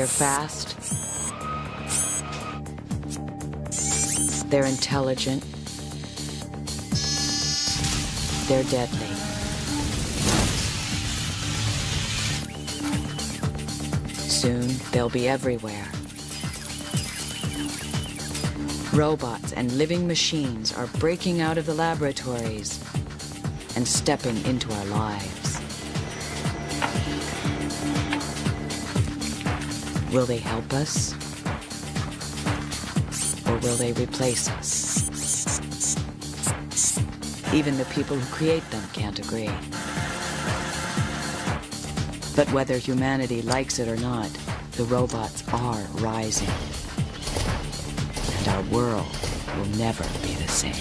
They're fast. They're intelligent. They're deadly. Soon, they'll be everywhere. Robots and living machines are breaking out of the laboratories and stepping into our lives. Will they help us? Or will they replace us? Even the people who create them can't agree. But whether humanity likes it or not, the robots are rising. And our world will never be the same.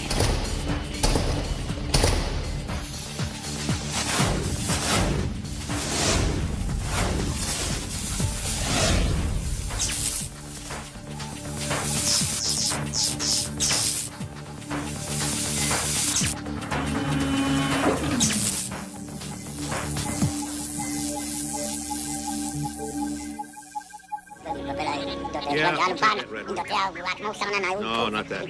No, not that.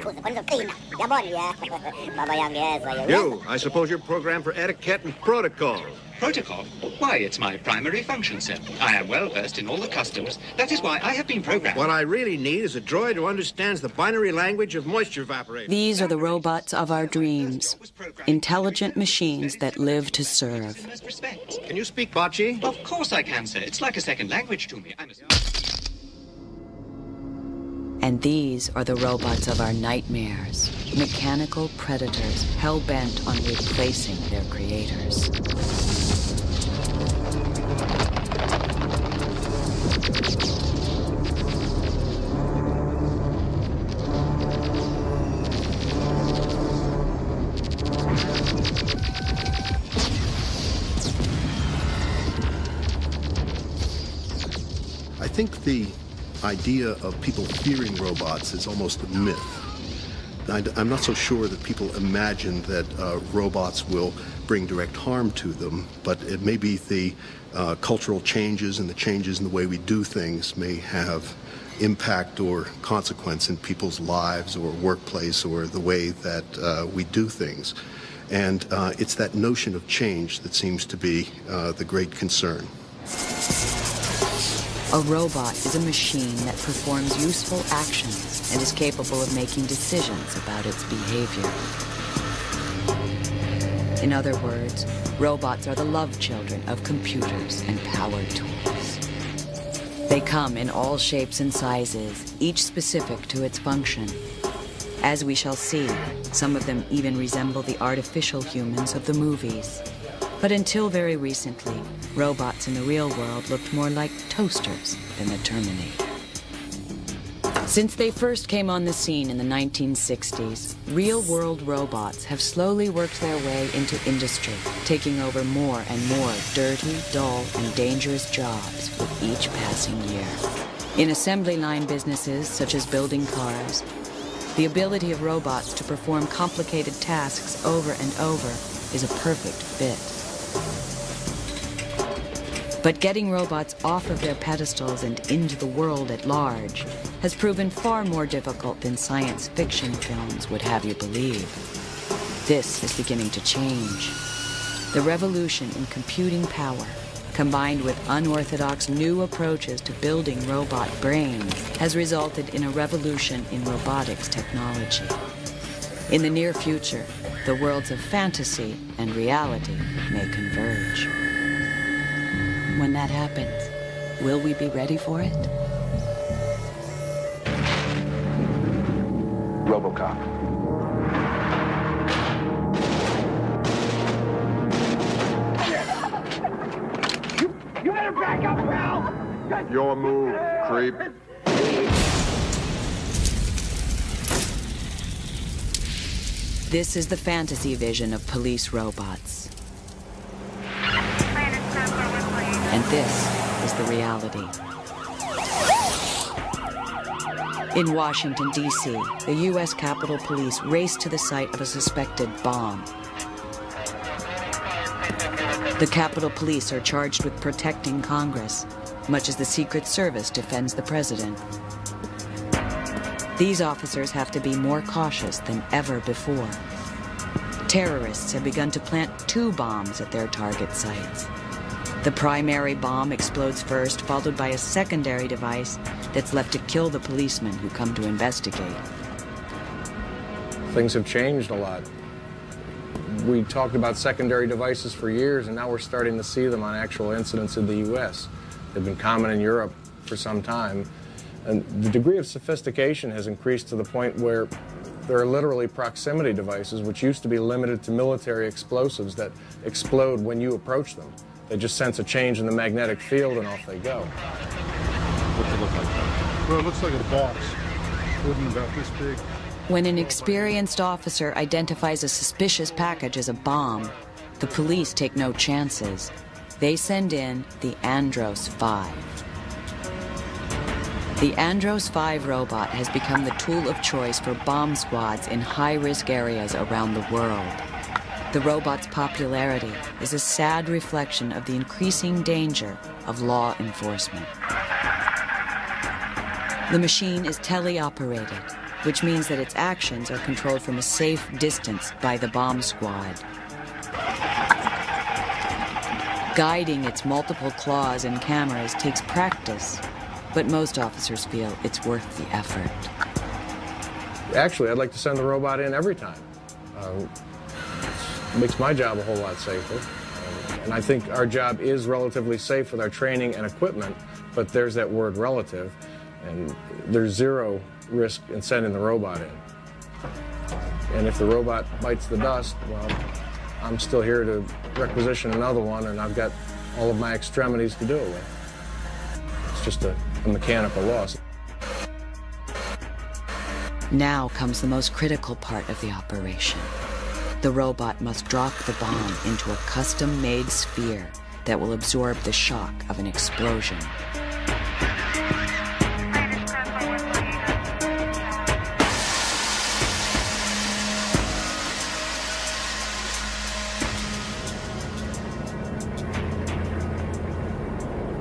You, I suppose you're programmed for etiquette and protocol. Protocol? Why, it's my primary function, sir. I am well versed in all the customs. That is why I have been programmed. What I really need is a droid who understands the binary language of moisture evaporation. These are the robots of our dreams. Intelligent machines that live to serve. Can you speak Bocce? Of course I can, sir. It's like a second language to me. And these are the robots of our nightmares. Mechanical predators hell-bent on replacing their creators. I think the idea of people fearing robots is almost a myth. I'm not so sure that people imagine that robots will bring direct harm to them, but it may be the cultural changes and the changes in the way we do things may have impact or consequence in people's lives or workplace or the way that we do things. And it's that notion of change that seems to be the great concern. A robot is a machine that performs useful actions and is capable of making decisions about its behavior. In other words, robots are the love children of computers and power tools. They come in all shapes and sizes, each specific to its function. As we shall see, some of them even resemble the artificial humans of the movies. But until very recently, robots in the real world looked more like toasters than the Terminator. Since they first came on the scene in the 1960s, real-world robots have slowly worked their way into industry, taking over more and more dirty, dull, and dangerous jobs with each passing year. In assembly line businesses, such as building cars, the ability of robots to perform complicated tasks over and over is a perfect fit. But getting robots off of their pedestals and into the world at large has proven far more difficult than science fiction films would have you believe. This is beginning to change. The revolution in computing power, combined with unorthodox new approaches to building robot brains, has resulted in a revolution in robotics technology. In the near future, the worlds of fantasy and reality may converge. When that happens, will we be ready for it? RoboCop. You better back up, pal! Your move, creep. This is the fantasy vision of police robots. And this is the reality. In Washington, D.C., the U.S. Capitol Police raced to the site of a suspected bomb. The Capitol Police are charged with protecting Congress, much as the Secret Service defends the president. These officers have to be more cautious than ever before. Terrorists have begun to plant 2 bombs at their target sites. The primary bomb explodes first, followed by a secondary device that's left to kill the policemen who come to investigate. Things have changed a lot. We talked about secondary devices for years, and now we're starting to see them on actual incidents in the U.S. They've been common in Europe for some time. And the degree of sophistication has increased to the point where there are literally proximity devices, which used to be limited to military explosives that explode when you approach them. They just sense a change in the magnetic field and off they go. What's it look like? Well, it looks like a box. Wooden about this big. When an experienced officer identifies a suspicious package as a bomb, the police take no chances. They send in the Andros 5. The Andros 5 robot has become the tool of choice for bomb squads in high-risk areas around the world. The robot's popularity is a sad reflection of the increasing danger of law enforcement. The machine is teleoperated, which means that its actions are controlled from a safe distance by the bomb squad. Guiding its multiple claws and cameras takes practice, but most officers feel it's worth the effort. Actually, I'd like to send the robot in every time. It makes my job a whole lot safer. And I think our job is relatively safe with our training and equipment, but there's that word relative, and there's zero risk in sending the robot in. And if the robot bites the dust, well, I'm still here to requisition another one, and I've got all of my extremities to do it with. It's just a mechanical loss. Now comes the most critical part of the operation. The robot must drop the bomb into a custom-made sphere that will absorb the shock of an explosion.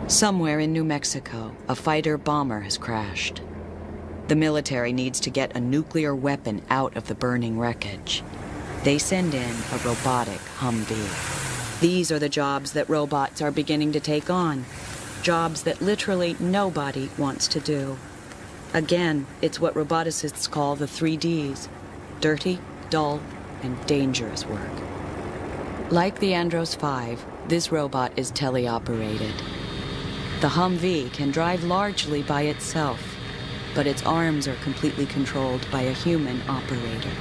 Somewhere in New Mexico, a fighter-bomber has crashed. The military needs to get a nuclear weapon out of the burning wreckage. They send in a robotic Humvee. These are the jobs that robots are beginning to take on. Jobs that literally nobody wants to do. Again, it's what roboticists call the 3Ds: dirty, dull, and dangerous work. Like the Andros 5, this robot is teleoperated. The Humvee can drive largely by itself, but its arms are completely controlled by a human operator.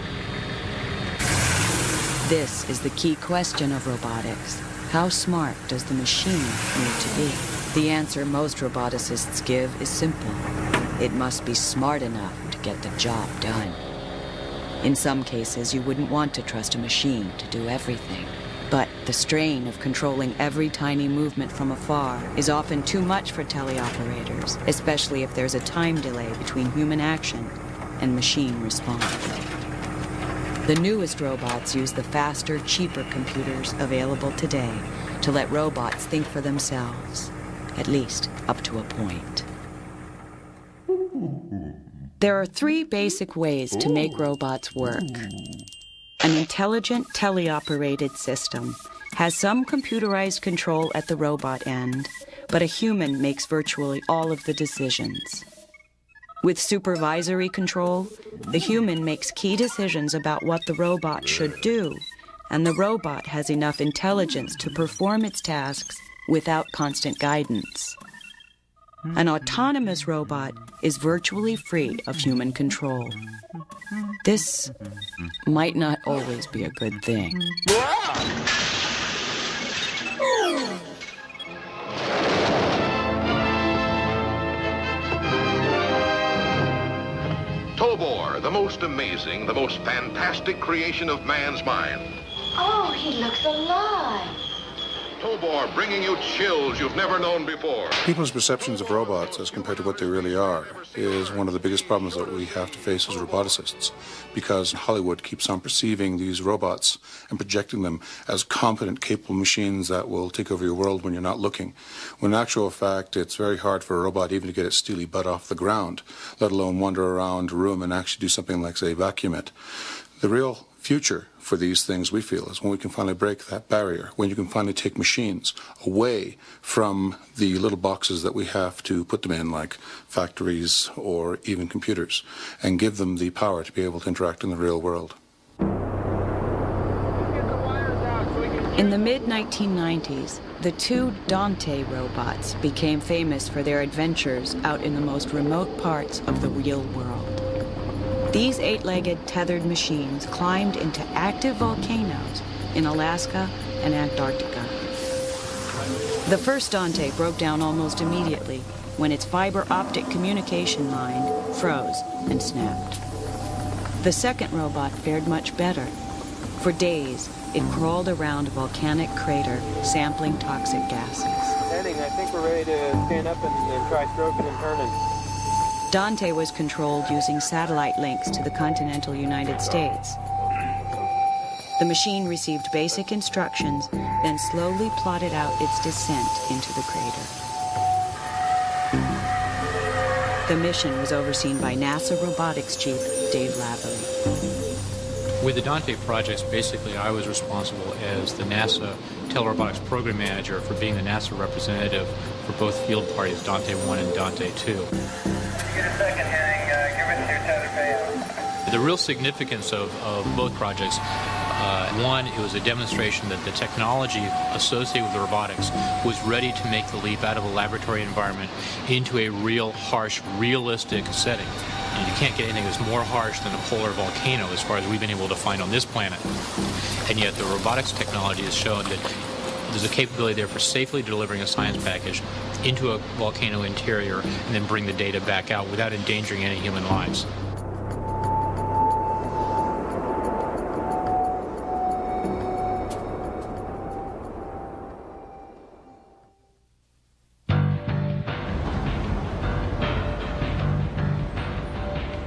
This is the key question of robotics. How smart does the machine need to be? The answer most roboticists give is simple. It must be smart enough to get the job done. In some cases, you wouldn't want to trust a machine to do everything. But the strain of controlling every tiny movement from afar is often too much for teleoperators, especially if there's a time delay between human action and machine response. The newest robots use the faster, cheaper computers available today to let robots think for themselves, at least up to a point. There are 3 basic ways to make robots work. An intelligent, teleoperated system has some computerized control at the robot end, but a human makes virtually all of the decisions. With supervisory control, the human makes key decisions about what the robot should do, and the robot has enough intelligence to perform its tasks without constant guidance. An autonomous robot is virtually free of human control. This might not always be a good thing. Tobor, the most amazing, the most fantastic creation of man's mind. Oh, he looks alive. Tobor, bringing you chills you've never known before. People's perceptions of robots as compared to what they really are is one of the biggest problems that we have to face as roboticists, because Hollywood keeps on perceiving these robots and projecting them as competent, capable machines that will take over your world when you're not looking. When in actual fact, it's very hard for a robot even to get its steely butt off the ground, let alone wander around a room and actually do something like, say, vacuum it. The real future for these things, we feel, is when we can finally break that barrier, when you can finally take machines away from the little boxes that we have to put them in, like factories or even computers, and give them the power to be able to interact in the real world. In the mid-1990s, the two Dante robots became famous for their adventures out in the most remote parts of the real world. These 8-legged tethered machines climbed into active volcanoes in Alaska and Antarctica. The first Dante broke down almost immediately when its fiber optic communication line froze and snapped. The second robot fared much better. For days, it crawled around a volcanic crater, sampling toxic gases. Heading, I think we're ready to stand up and try stroking and turning. Dante was controlled using satellite links to the continental United States. The machine received basic instructions, then slowly plotted out its descent into the crater. The mission was overseen by NASA robotics chief Dave Lavery. With the Dante projects, basically I was responsible as the NASA telerobotics program manager for being the NASA representative for both field parties, Dante 1 and Dante 2. The real significance of both projects, one, it was a demonstration that the technology associated with the robotics was ready to make the leap out of a laboratory environment into a real, harsh, realistic setting. And you can't get anything that's more harsh than a polar volcano as far as we've been able to find on this planet. And yet the robotics technology has shown that there's a capability there for safely delivering a science package into a volcano interior and then bring the data back out without endangering any human lives.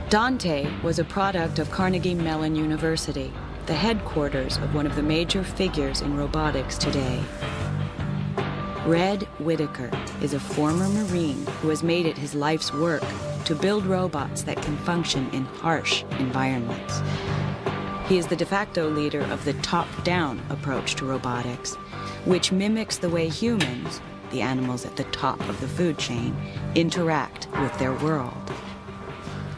Dante was a product of Carnegie Mellon University, the headquarters of one of the major figures in robotics today. Red Whitaker is a former Marine who has made it his life's work to build robots that can function in harsh environments. He is the de facto leader of the top-down approach to robotics, which mimics the way humans, the animals at the top of the food chain, interact with their world.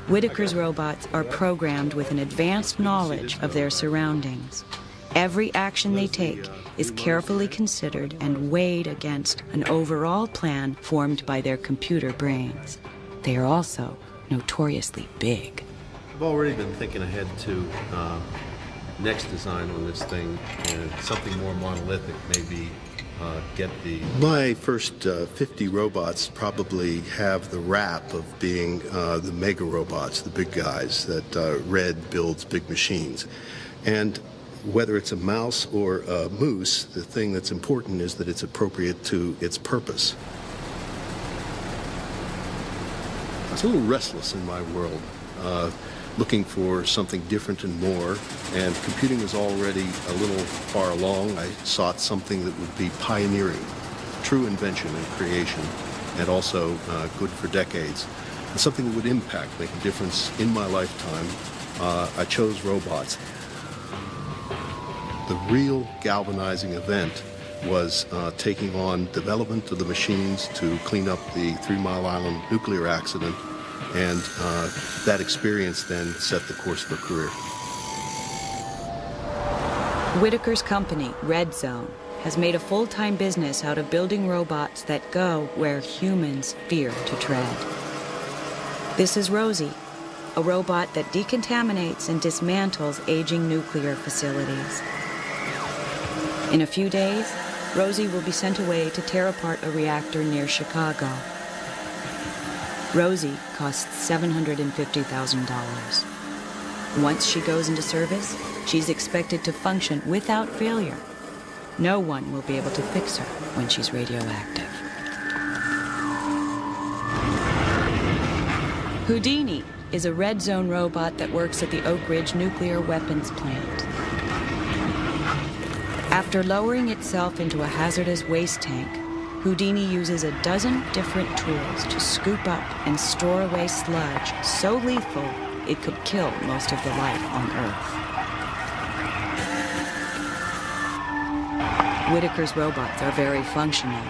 Whitaker's robots are programmed with an advanced knowledge of their surroundings. Every action they take is carefully considered and weighed against an overall plan formed by their computer brains. They are also notoriously big. I've already been thinking ahead to next design on this thing, and something more monolithic, maybe get the... My first 50 robots probably have the rap of being the mega robots, the big guys that Red builds big machines. And whether it's a mouse or a moose, the thing that's important is that it's appropriate to its purpose. I was a little restless in my world, looking for something different and more, and computing was already a little far along. I sought something that would be pioneering, true invention and creation, and also good for decades, and something that would impact, make a difference in my lifetime. I chose robots. The real galvanizing event was taking on development of the machines to clean up the 3 Mile Island nuclear accident, and that experience then set the course for a career. Whitaker's company, Red Zone, has made a full-time business out of building robots that go where humans fear to tread. This is Rosie, a robot that decontaminates and dismantles aging nuclear facilities. In a few days, Rosie will be sent away to tear apart a reactor near Chicago. Rosie costs $750,000. Once she goes into service, she's expected to function without failure. no one will be able to fix her when she's radioactive. Houdini is a red zone robot that works at the Oak Ridge nuclear weapons plant. After lowering itself into a hazardous waste tank, Houdini uses a dozen different tools to scoop up and store away sludge so lethal it could kill most of the life on Earth. Whitaker's robots are very functional,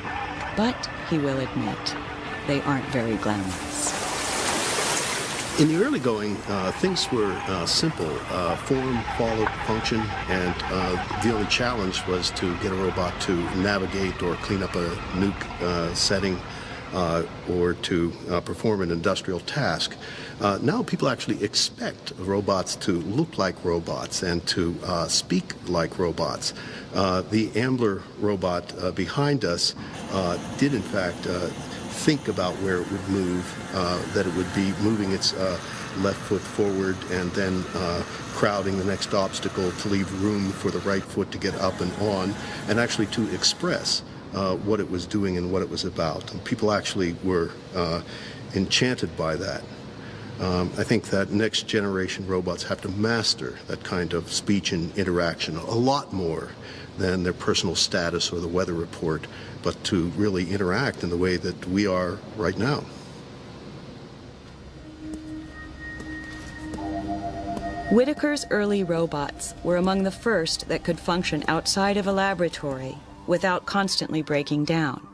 but he will admit, they aren't very glamorous. In the early going, things were simple. Form followed function, and the only challenge was to get a robot to navigate or clean up a nuke setting or to perform an industrial task. Now people actually expect robots to look like robots and to speak like robots. The Ambler robot behind us did in fact think about where it would move, that it would be moving its left foot forward and then crowding the next obstacle to leave room for the right foot to get up and on, and actually to express what it was doing and what it was about. And people actually were enchanted by that. I think that next generation robots have to master that kind of speech and interaction a lot more than their personal status or the weather report, but to really interact in the way that we are right now. Whitaker's early robots were among the first that could function outside of a laboratory without constantly breaking down.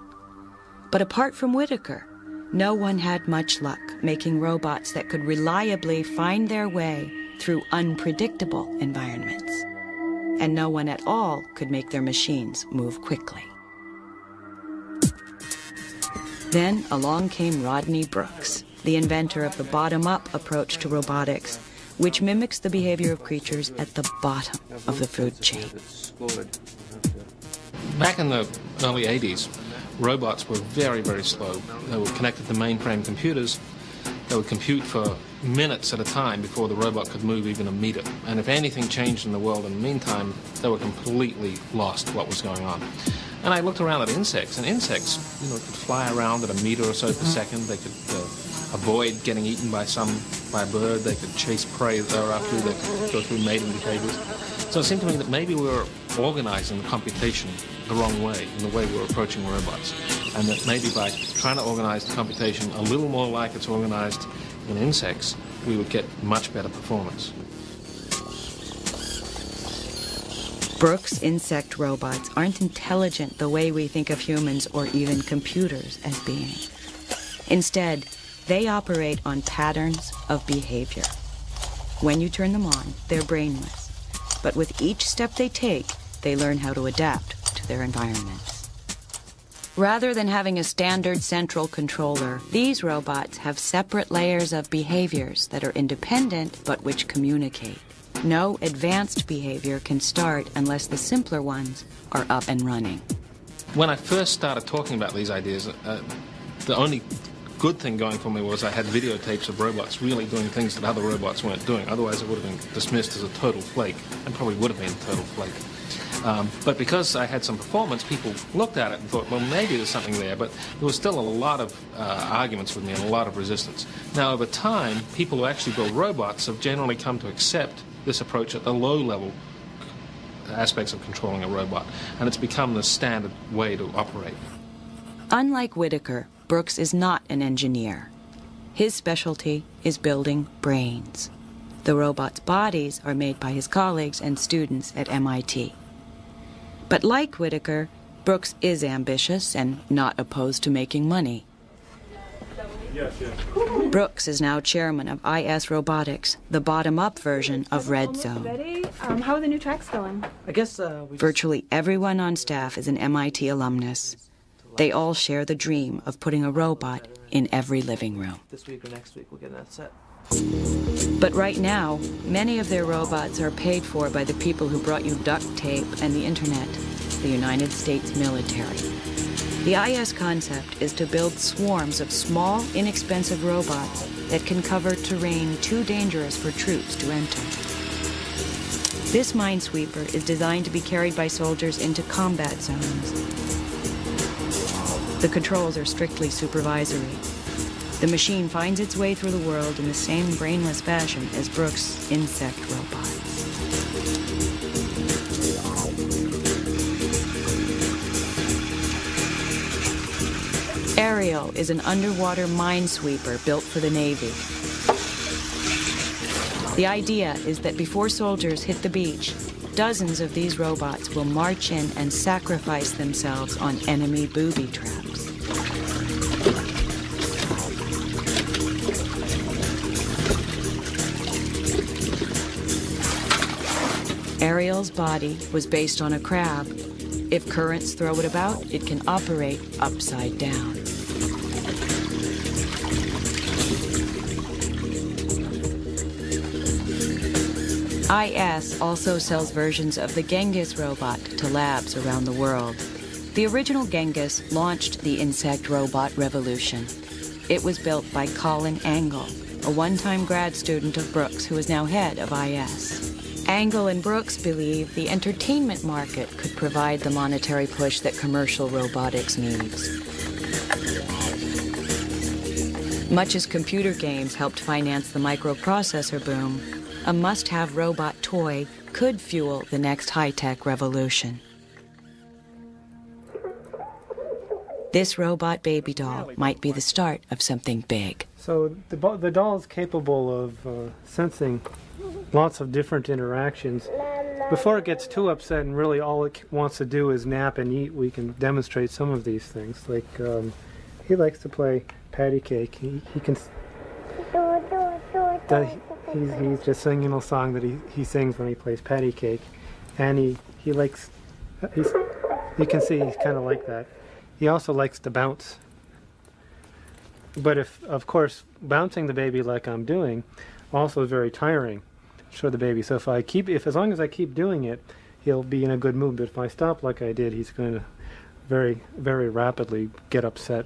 But apart from Whitaker, no one had much luck making robots that could reliably find their way through unpredictable environments. And no one at all could make their machines move quickly. Then along came Rodney Brooks, the inventor of the bottom-up approach to robotics, which mimics the behavior of creatures at the bottom of the food chain. Back in the early 80s, robots were very, very slow. They were connected to mainframe computers. They would compute for minutes at a time before the robot could move even a meter. And if anything changed in the world in the meantime, they were completely lost what was going on. And I looked around at insects, and insects, could fly around at a meter or so per second. They could avoid getting eaten by a bird. They could chase prey that they were after. They could go through mating behaviors. So it seemed to me that maybe we were organizing the computation the wrong way in the way we were approaching robots. And that maybe by trying to organize the computation a little more like it's organized in insects, we would get much better performance. Brooks' insect robots aren't intelligent the way we think of humans or even computers as being. Instead, they operate on patterns of behavior. When you turn them on, they're brainless. But with each step they take, they learn how to adapt to their environments. Rather than having a standard central controller, these robots have separate layers of behaviors that are independent but which communicate. No advanced behavior can start unless the simpler ones are up and running. When I first started talking about these ideas, the only good thing going for me was I had videotapes of robots really doing things that other robots weren't doing. Otherwise, it would have been dismissed as a total flake, and probably would have been a total flake. But because I had some performance, people looked at it and thought, well, maybe there's something there. But there was still a lot of arguments with me and a lot of resistance. Now, over time, people who actually build robots have generally come to accept this approach at the low-level aspects of controlling a robot, and it's become the standard way to operate. Unlike Whitaker, Brooks is not an engineer. His specialty is building brains. The robot's bodies are made by his colleagues and students at MIT. But like Whitaker, Brooks is ambitious and not opposed to making money. Brooks is now chairman of IS Robotics, the bottom-up version of Red Zone. How are the new tracks going? I guess Virtually everyone on staff is an MIT alumnus. They all share the dream of putting a robot in every living room. This week or next week we'll get that set. But right now, many of their robots are paid for by the people who brought you duct tape and the internet, the United States military. The IS concept is to build swarms of small, inexpensive robots that can cover terrain too dangerous for troops to enter. This minesweeper is designed to be carried by soldiers into combat zones. The controls are strictly supervisory. The machine finds its way through the world in the same brainless fashion as Brooks' insect robots. Ariel is an underwater minesweeper built for the Navy. The idea is that before soldiers hit the beach, dozens of these robots will march in and sacrifice themselves on enemy booby traps. Ariel's body was based on a crab. If currents throw it about, it can operate upside down. IS also sells versions of the Genghis robot to labs around the world. The original Genghis launched the insect robot revolution. It was built by Colin Angle, a one-time grad student of Brooks who is now head of IS. Angle and Brooks believe the entertainment market could provide the monetary push that commercial robotics needs. Much as computer games helped finance the microprocessor boom, a must-have robot toy could fuel the next high-tech revolution. This robot baby doll might be the start of something big. So the doll is capable of sensing lots of different interactions. Before it gets too upset and really all it wants to do is nap and eat, we can demonstrate some of these things. Like he likes to play patty cake. He can... He's just singing a song that he sings when he plays patty cake, and he likes. You can see he's kind of like that. He also likes to bounce. But of course, bouncing the baby like I'm doing, also is very tiring for the baby. So as long as I keep doing it, he'll be in a good mood. But if I stop like I did, he's going to very, very rapidly get upset.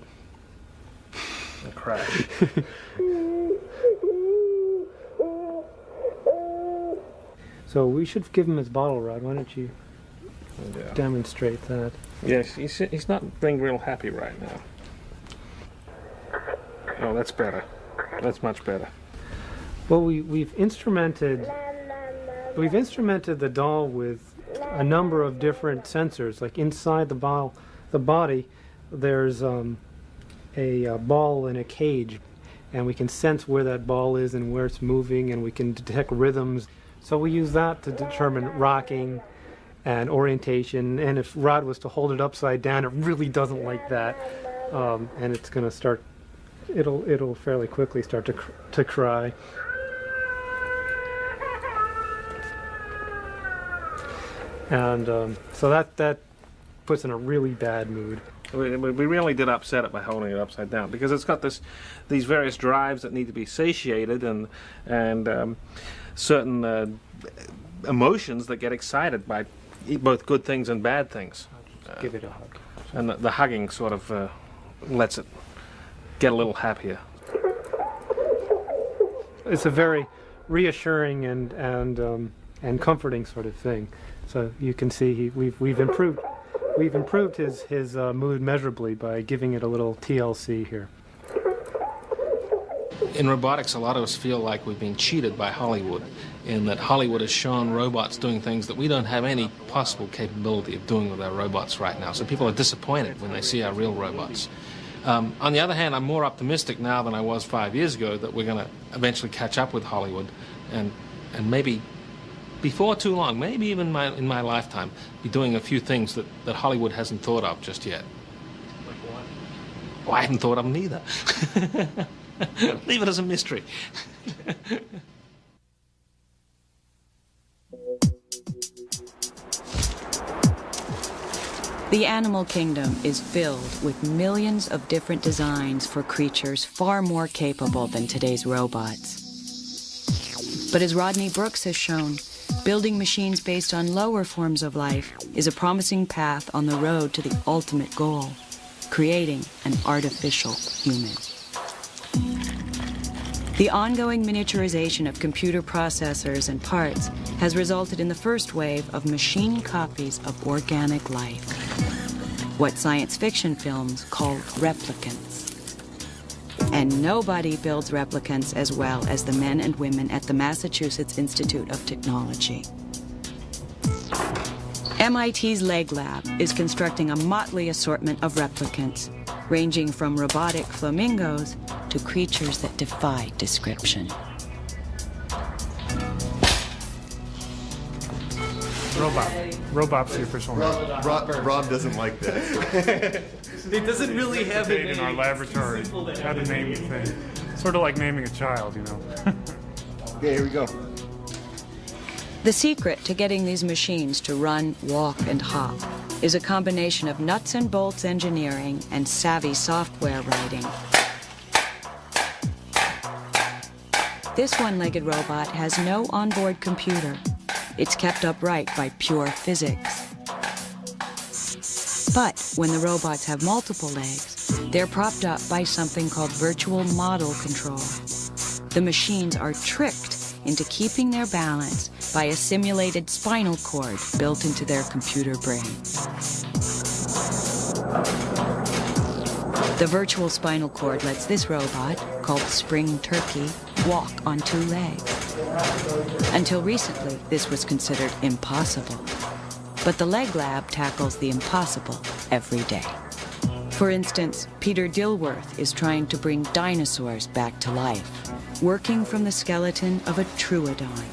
And crash. So we should give him his bottle rod. Why don't you demonstrate that? Yes, he's not being real happy right now. Oh, that's better. That's much better. Well, we've instrumented the doll with a number of different sensors. Like inside the body, there's a ball in a cage, and we can sense where that ball is and where it's moving, and we can detect rhythms. So we use that to determine rocking and orientation, and if Rod was to hold it upside down, it really doesn't like that, and it's going to start. It'll fairly quickly start to cry. And so that puts in a really bad mood. We really did upset it by holding it upside down, because it's got these various drives that need to be satiated, and certain emotions that get excited by both good things and bad things. Just give it a hug. And the hugging sort of lets it get a little happier. It's a very reassuring and comforting sort of thing. So you can see we've improved his mood measurably by giving it a little TLC here. In robotics, a lot of us feel like we've been cheated by Hollywood, in that Hollywood has shown robots doing things that we don't have any possible capability of doing with our robots right now. So people are disappointed when they see our real robots. On the other hand, I'm more optimistic now than I was 5 years ago that we're going to eventually catch up with Hollywood, and maybe before too long, maybe even in my lifetime, be doing a few things that Hollywood hasn't thought of just yet. Like what? Well, I haven't thought of them either. Leave it as a mystery. The animal kingdom is filled with millions of different designs for creatures far more capable than today's robots. But as Rodney Brooks has shown, building machines based on lower forms of life is a promising path on the road to the ultimate goal, creating an artificial human. The ongoing miniaturization of computer processors and parts has resulted in the first wave of machine copies of organic life, what science fiction films call replicants. And nobody builds replicants as well as the men and women at the Massachusetts Institute of Technology. MIT's Leg Lab is constructing a motley assortment of replicants, ranging from robotic flamingos to creatures that defy description. Robot's the official name. Rob doesn't like that. It doesn't really have a name. In our laboratory, how to name the thing. Sort of like naming a child, you know. Okay, here we go. The secret to getting these machines to run, walk, and hop is a combination of nuts and bolts engineering and savvy software writing. This one-legged robot has no onboard computer. It's kept upright by pure physics. But when the robots have multiple legs, they're propped up by something called virtual model control. The machines are tricked into keeping their balance by a simulated spinal cord built into their computer brain. The virtual spinal cord lets this robot, called Spring Turkey, walk on 2 legs. Until recently, this was considered impossible. But the Leg Lab tackles the impossible every day. For instance, Peter Dilworth is trying to bring dinosaurs back to life, working from the skeleton of a troodon.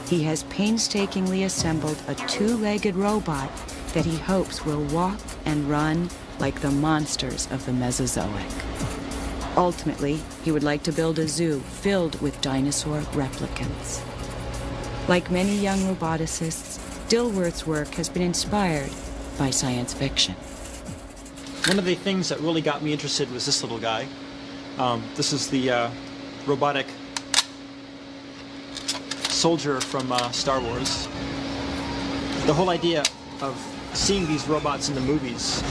He has painstakingly assembled a 2-legged robot that he hopes will walk and run like the monsters of the Mesozoic. Ultimately, he would like to build a zoo filled with dinosaur replicants. Like many young roboticists, Dilworth's work has been inspired by science fiction. One of the things that really got me interested was this little guy. This is the robotic soldier from Star Wars. The whole idea of seeing these robots in the movies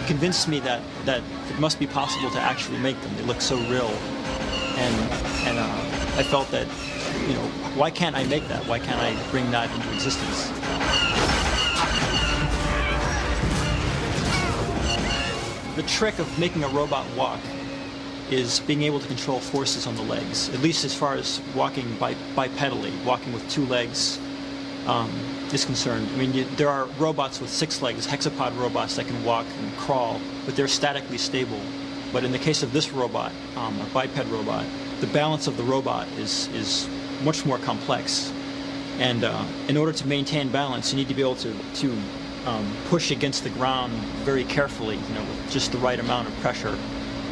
convinced me that it must be possible to actually make them. They look so real, and I felt that, you know, why can't I make that? Why can't I bring that into existence? The trick of making a robot walk is being able to control forces on the legs, at least as far as walking bipedally, walking with 2 legs is concerned. I mean, there are robots with 6 legs, hexapod robots that can walk and crawl, but they're statically stable. But in the case of this robot, a biped robot, the balance of the robot is much more complex. And in order to maintain balance, you need to be able to push against the ground very carefully, you know, with just the right amount of pressure.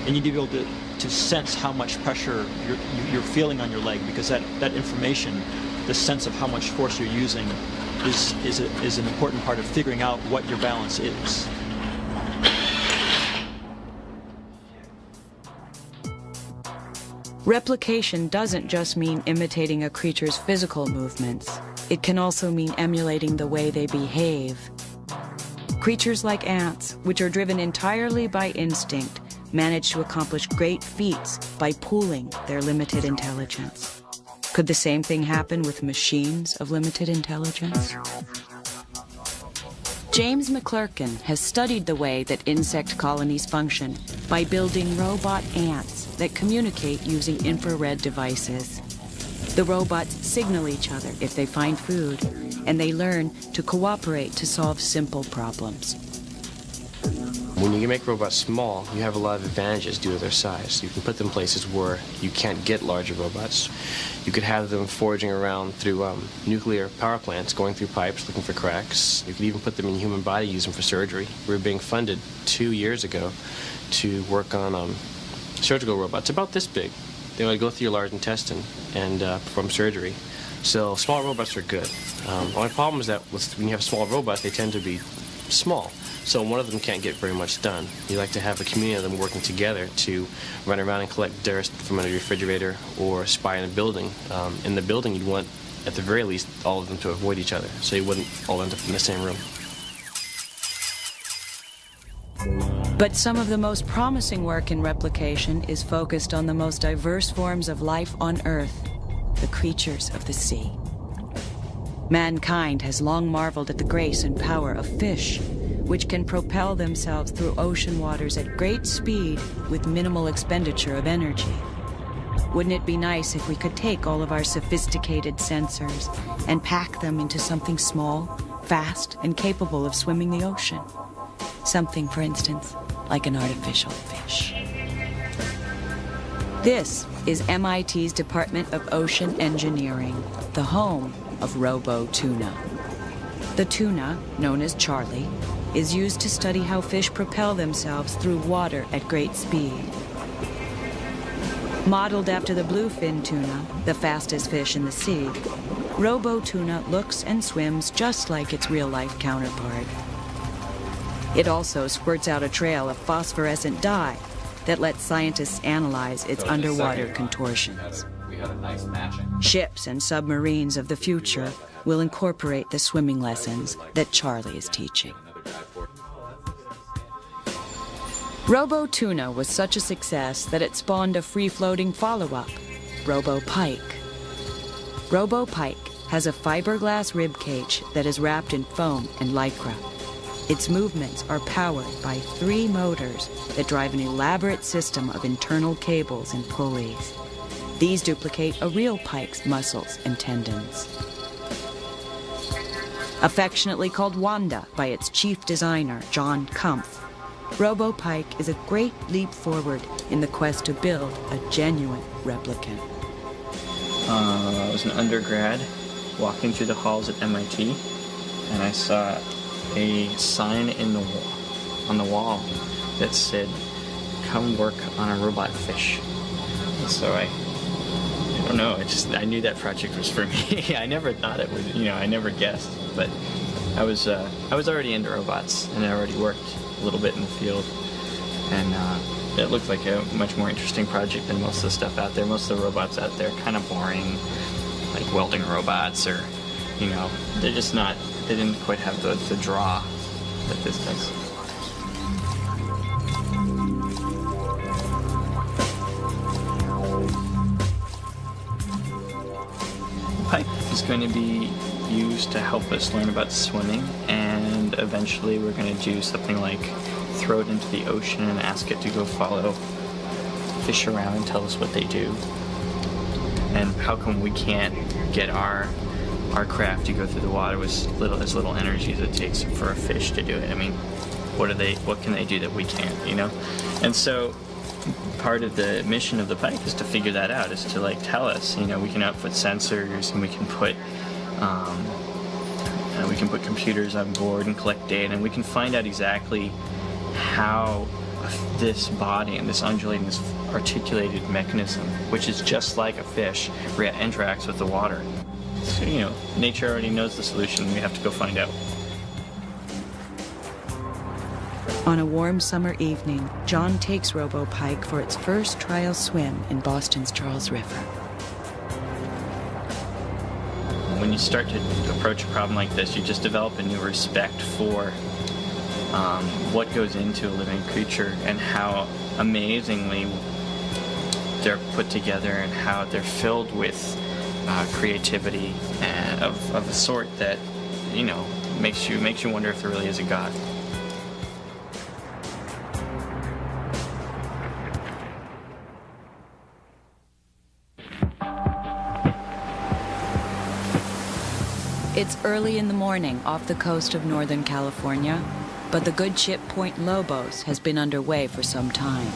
And you need to be able to sense how much pressure you're feeling on your leg, because that information, the sense of how much force you're using, is an important part of figuring out what your balance is. Replication doesn't just mean imitating a creature's physical movements. It can also mean emulating the way they behave. Creatures like ants, which are driven entirely by instinct, manage to accomplish great feats by pooling their limited intelligence. Could the same thing happen with machines of limited intelligence? James McClurkin has studied the way that insect colonies function by building robot ants that communicate using infrared devices. The robots signal each other if they find food, and they learn to cooperate to solve simple problems. When you make robots small, you have a lot of advantages due to their size. You can put them places where you can't get larger robots. You could have them foraging around through nuclear power plants, going through pipes, looking for cracks. You could even put them in the human body, use them for surgery. We were being funded 2 years ago to work on surgical robots about this big. They would go through your large intestine and perform surgery. So small robots are good. Only problem is that when you have small robots, they tend to be small. So one of them can't get very much done. You like to have a community of them working together to run around and collect dirt from under your refrigerator or spy in a building. In the building, you'd want, at the very least, all of them to avoid each other, so you wouldn't all end up in the same room. But some of the most promising work in replication is focused on the most diverse forms of life on Earth, the creatures of the sea. Mankind has long marveled at the grace and power of fish, which can propel themselves through ocean waters at great speed with minimal expenditure of energy. Wouldn't it be nice if we could take all of our sophisticated sensors and pack them into something small, fast, and capable of swimming the ocean? Something, for instance, like an artificial fish. This is MIT's Department of Ocean Engineering, the home of Robo-Tuna. The tuna, known as Charlie, is used to study how fish propel themselves through water at great speed. Modeled after the bluefin tuna, the fastest fish in the sea, Robo-Tuna looks and swims just like its real-life counterpart. It also squirts out a trail of phosphorescent dye that lets scientists analyze its underwater contortions. Ships and submarines of the future will incorporate the swimming lessons that Charlie is teaching. Robo-Tuna was such a success that it spawned a free-floating follow-up, Robo-Pike. Robo-Pike has a fiberglass rib cage that is wrapped in foam and lycra. Its movements are powered by 3 motors that drive an elaborate system of internal cables and pulleys. These duplicate a real pike's muscles and tendons. Affectionately called Wanda by its chief designer, John Kumpf, Robo-Pike is a great leap forward in the quest to build a genuine replicant. I was an undergrad walking through the halls at MIT, and I saw a sign on the wall that said, "Come work on a robot fish." And so I don't know, I knew that project was for me. I never thought it would, I never guessed, but I was already into robots, and I already worked a little bit in the field, and it looked like a much more interesting project than most of the stuff out there. Most of the robots out there are kind of boring, like welding robots, or, they're just not, they didn't quite have the draw that this does. Pipe is going to be used to help us learn about swimming, and eventually we're going to do something like throw it into the ocean and ask it to go follow fish around and tell us what they do. And how come we can't get our craft to go through the water with as little energy as it takes for a fish to do it? I mean, what can they do that we can't, And so part of the mission of the Pike is to figure that out, is to tell us, we can output sensors, and we can put computers on board and collect data, and we can find out exactly how this body and this undulating, this articulated mechanism, which is just like a fish, interacts with the water. So, nature already knows the solution. We have to go find out. On a warm summer evening, John takes Robo-Pike for its first trial swim in Boston's Charles River. When you start to approach a problem like this, you just develop a new respect for what goes into a living creature and how amazingly they're put together and how they're filled with creativity and of a sort that, makes you wonder if there really is a God. It's early in the morning off the coast of Northern California, but the good ship Point Lobos has been underway for some time.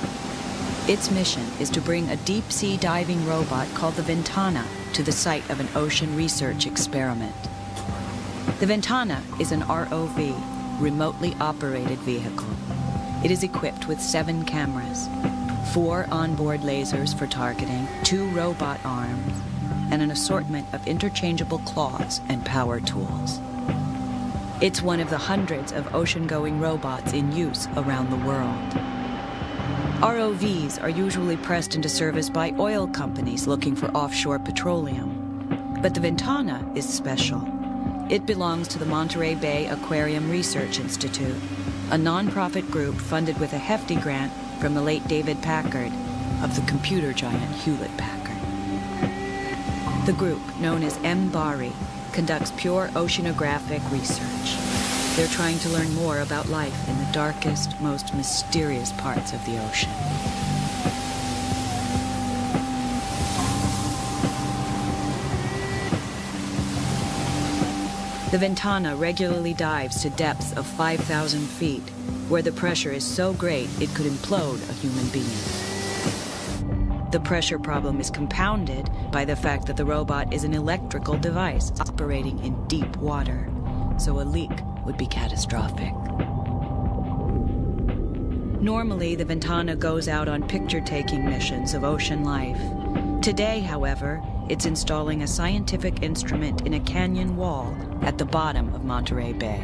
Its mission is to bring a deep-sea diving robot called the Ventana to the site of an ocean research experiment. The Ventana is an ROV, remotely operated vehicle. It is equipped with 7 cameras, 4 onboard lasers for targeting, 2 robot arms, and an assortment of interchangeable claws and power tools. It's one of the hundreds of ocean-going robots in use around the world. ROVs are usually pressed into service by oil companies looking for offshore petroleum. But the Ventana is special. It belongs to the Monterey Bay Aquarium Research Institute, a non-profit group funded with a hefty grant from the late David Packard of the computer giant Hewlett-Packard. The group, known as MBARI, conducts pure oceanographic research. They're trying to learn more about life in the darkest, most mysterious parts of the ocean. The Ventana regularly dives to depths of 5,000 feet, where the pressure is so great it could implode a human being. The pressure problem is compounded by the fact that the robot is an electrical device operating in deep water, so a leak would be catastrophic. Normally, the Ventana goes out on picture-taking missions of ocean life. Today, however, it's installing a scientific instrument in a canyon wall at the bottom of Monterey Bay.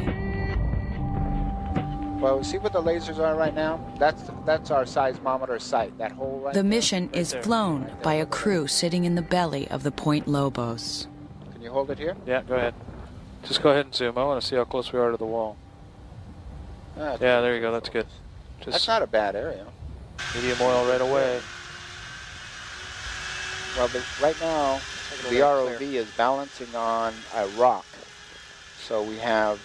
Well, see what the lasers are right now? That's our seismometer site, that hole right The there. mission is flown by a crew sitting in the belly of the Point Lobos. Can you hold it here? Yeah, go ahead. Just go ahead and zoom. I want to see how close we are to the wall. Yeah, there you go. That's good. That's not a bad area. Medium oil right away. Well, right now, the ROV is balancing on a rock. So we have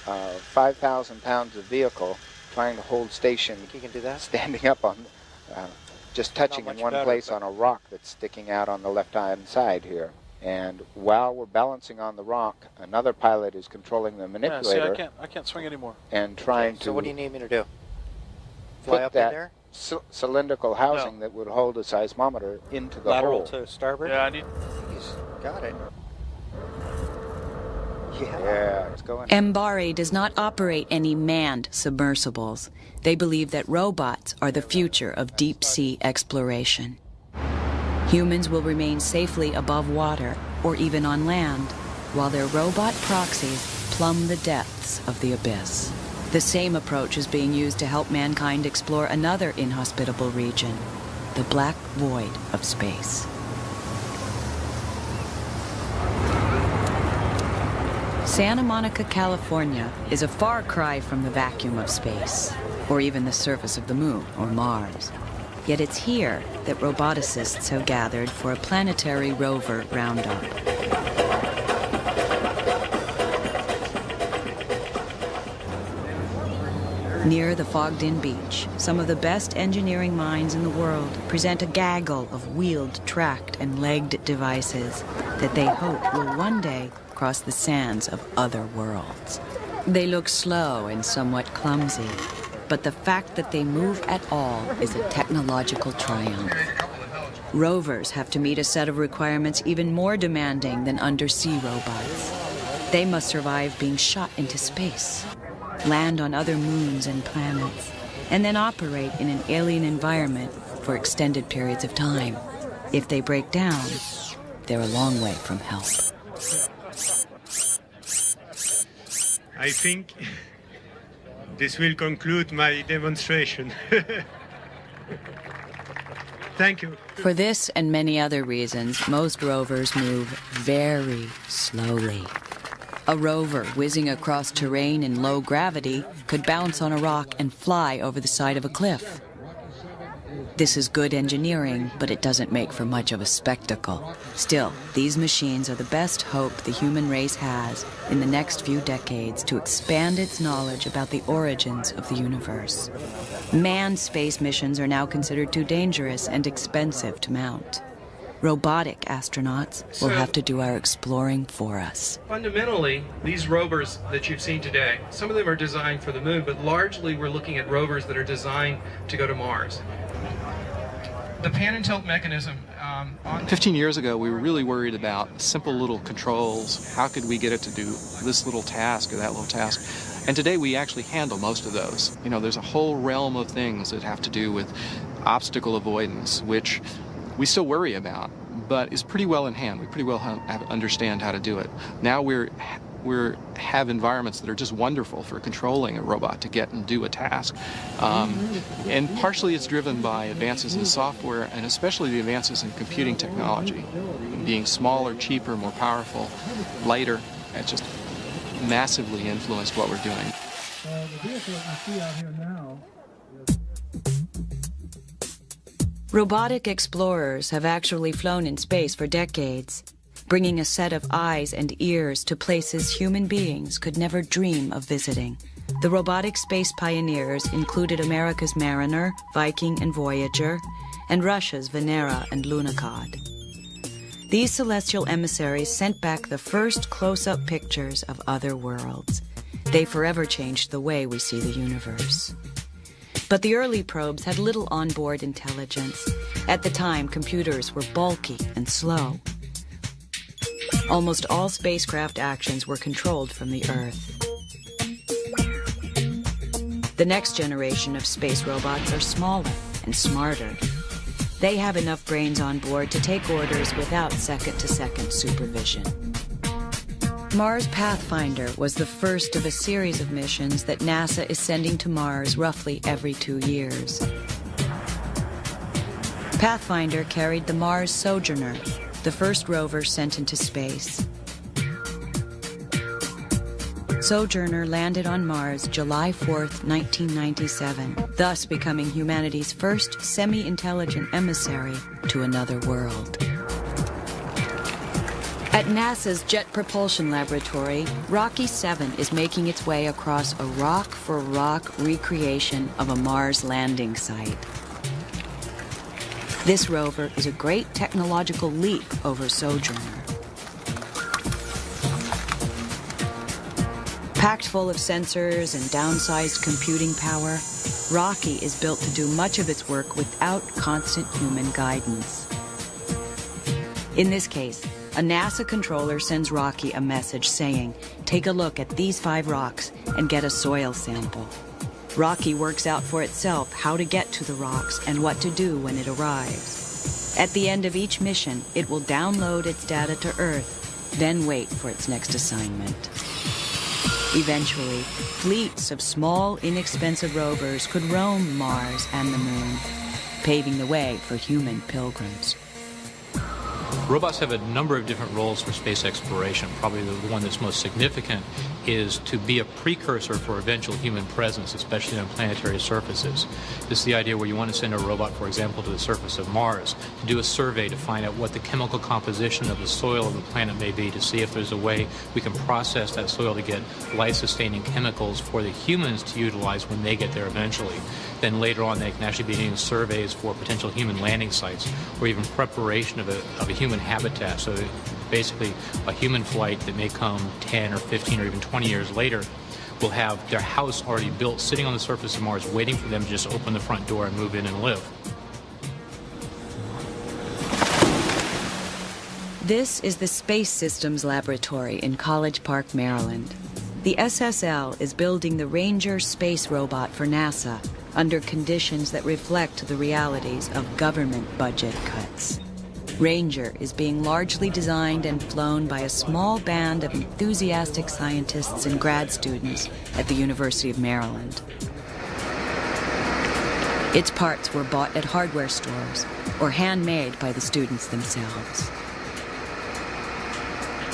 5,000 pounds of vehicle trying to hold station. You can do that? Standing up on, just touching in one place on a rock that's sticking out on the left-hand side here. And while we're balancing on the rock, another pilot is controlling the manipulator. Yeah, see, I can't swing anymore. And trying to. So what do you need me to do? Fly up in there? Cylindrical housing that would hold a seismometer into the Lateral hole. to starboard? Yeah, I need. He's got it. Yeah, it's going. MBARI does not operate any manned submersibles. They believe that robots are the future of deep-sea exploration. Humans will remain safely above water or even on land, while their robot proxies plumb the depths of the abyss. The same approach is being used to help mankind explore another inhospitable region, the black void of space. Santa Monica, California is a far cry from the vacuum of space, or even the surface of the moon or Mars. Yet it's here that roboticists have gathered for a planetary rover roundup. Near the fogged-in beach, some of the best engineering minds in the world present a gaggle of wheeled, tracked, and legged devices that they hope will one day cross the sands of other worlds. They look slow and somewhat clumsy, but the fact that they move at all is a technological triumph. Rovers have to meet a set of requirements even more demanding than undersea robots. They must survive being shot into space, land on other moons and planets, and then operate in an alien environment for extended periods of time. If they break down, they're a long way from help. I think this will conclude my demonstration. Thank you. For this and many other reasons, most rovers move very slowly. A rover whizzing across terrain in low gravity could bounce on a rock and fly over the side of a cliff. This is good engineering, but it doesn't make for much of a spectacle. Still, these machines are the best hope the human race has in the next few decades to expand its knowledge about the origins of the universe. Manned space missions are now considered too dangerous and expensive to mount. Robotic astronauts will have to do our exploring for us. Fundamentally, these rovers that you've seen today, some of them are designed for the moon, but largely we're looking at rovers that are designed to go to Mars. The pan and tilt mechanism 15 years ago, we were really worried about simple little controls. How could we get it to do this little task or that little task? And today we actually handle most of those. You know, there's a whole realm of things that have to do with obstacle avoidance, which we still worry about, but is pretty well in hand. We pretty well understand how to do it. Now we have environments that are just wonderful for controlling a robot to get and do a task. And partially it's driven by advances in software and especially the advances in computing technology. Being smaller, cheaper, more powerful, lighter, it's just massively influenced what we're doing. The vehicle that you see out here now. Robotic explorers have actually flown in space for decades, bringing a set of eyes and ears to places human beings could never dream of visiting. The robotic space pioneers included America's Mariner, Viking, and Voyager, and Russia's Venera and Lunokhod. These celestial emissaries sent back the first close-up pictures of other worlds. They forever changed the way we see the universe. But the early probes had little onboard intelligence. At the time, computers were bulky and slow. Almost all spacecraft actions were controlled from the Earth. The next generation of space robots are smaller and smarter. They have enough brains on board to take orders without second-to-second supervision. Mars Pathfinder was the first of a series of missions that NASA is sending to Mars roughly every 2 years. Pathfinder carried the Mars Sojourner, the first rover sent into space. Sojourner landed on Mars July 4th, 1997, thus becoming humanity's first semi-intelligent emissary to another world. At NASA's Jet Propulsion Laboratory, Rocky 7 is making its way across a rock-for-rock recreation of a Mars landing site. This rover is a great technological leap over Sojourner. Packed full of sensors and downsized computing power, Rocky is built to do much of its work without constant human guidance. In this case, a NASA controller sends Rocky a message saying, "Take a look at these 5 rocks and get a soil sample." Rocky works out for itself how to get to the rocks and what to do when it arrives. At the end of each mission, it will download its data to Earth, then wait for its next assignment. Eventually, fleets of small, inexpensive rovers could roam Mars and the Moon, paving the way for human pilgrims. Robots have a number of different roles for space exploration. Probably the one that's most significant is to be a precursor for eventual human presence, especially on planetary surfaces. This is the idea where you want to send a robot, for example, to the surface of Mars to do a survey to find out what the chemical composition of the soil of the planet may be, to see if there's a way we can process that soil to get life-sustaining chemicals for the humans to utilize when they get there eventually. Then later on, they can actually be doing surveys for potential human landing sites or even preparation of a human habitat. So basically, a human flight that may come 10 or 15 or even 20 years later will have their house already built, sitting on the surface of Mars, waiting for them to just open the front door and move in and live. This is the Space Systems Laboratory in College Park, Maryland. The SSL is building the Ranger space robot for NASA under conditions that reflect the realities of government budget cuts. Ranger is being largely designed and flown by a small band of enthusiastic scientists and grad students at the University of Maryland. Its parts were bought at hardware stores or handmade by the students themselves.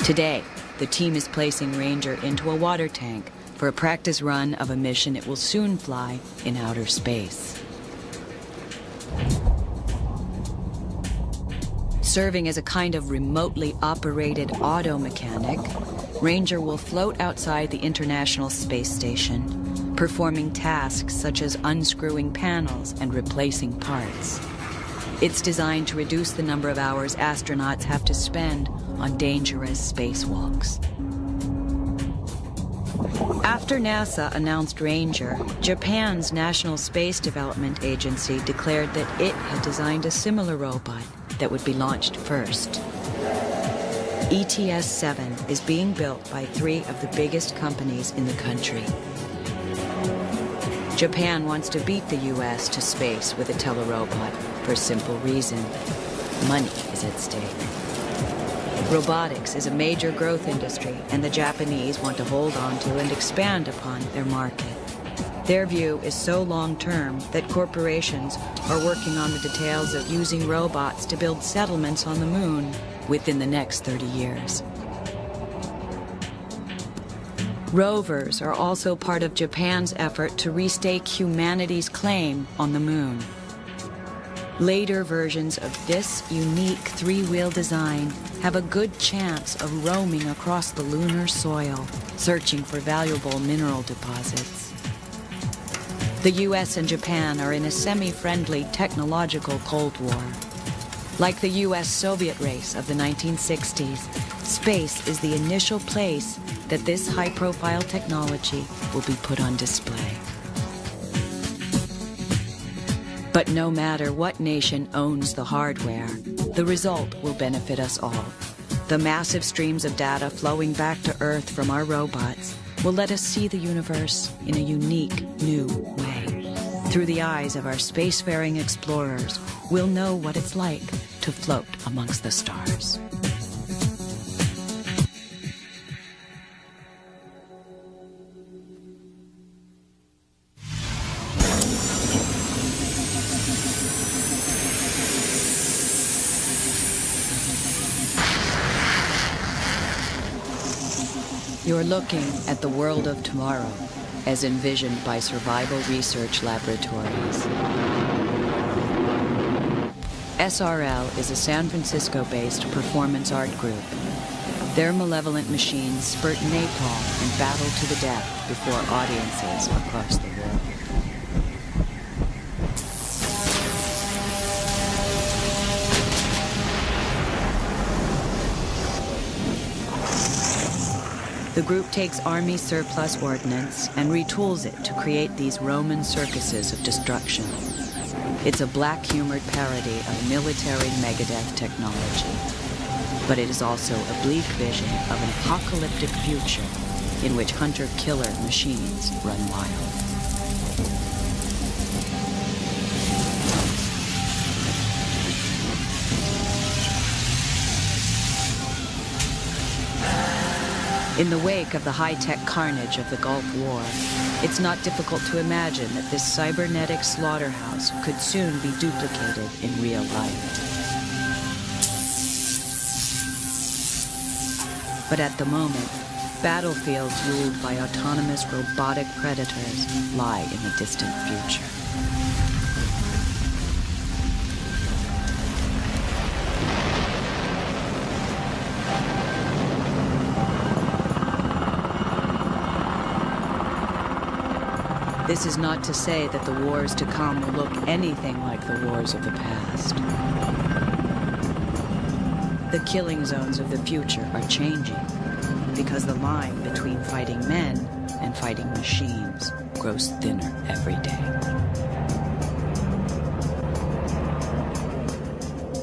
Today, the team is placing Ranger into a water tank for a practice run of a mission it will soon fly in outer space. Serving as a kind of remotely operated auto mechanic, Ranger will float outside the International Space Station, performing tasks such as unscrewing panels and replacing parts. It's designed to reduce the number of hours astronauts have to spend on dangerous spacewalks. After NASA announced Ranger, Japan's National Space Development Agency declared that it had designed a similar robot that would be launched first. ETS-7 is being built by 3 of the biggest companies in the country. Japan wants to beat the U.S. to space with a telerobot for a simple reason: money is at stake. Robotics is a major growth industry, and the Japanese want to hold on to and expand upon their market. Their view is so long-term that corporations are working on the details of using robots to build settlements on the moon within the next 30 years. Rovers are also part of Japan's effort to restake humanity's claim on the moon. Later versions of this unique three-wheel design have a good chance of roaming across the lunar soil, searching for valuable mineral deposits. The US and Japan are in a semi-friendly technological Cold War. Like the US-Soviet race of the 1960s, space is the initial place that this high-profile technology will be put on display. But no matter what nation owns the hardware, the result will benefit us all. The massive streams of data flowing back to Earth from our robots will let us see the universe in a unique, new way. Through the eyes of our spacefaring explorers, we'll know what it's like to float amongst the stars. You're looking at the world of tomorrow, as envisioned by survival research laboratories. SRL is a San Francisco-based performance art group. Their malevolent machines spurt napalm and battle to the death before audiences across the world. The group takes Army surplus ordnance and retools it to create these Roman circuses of destruction. It's a black-humored parody of military Megadeth technology. But it is also a bleak vision of an apocalyptic future in which hunter-killer machines run wild. In the wake of the high-tech carnage of the Gulf War, it's not difficult to imagine that this cybernetic slaughterhouse could soon be duplicated in real life. But at the moment, battlefields ruled by autonomous robotic predators lie in the distant future. This is not to say that the wars to come will look anything like the wars of the past. The killing zones of the future are changing because the line between fighting men and fighting machines grows thinner every day.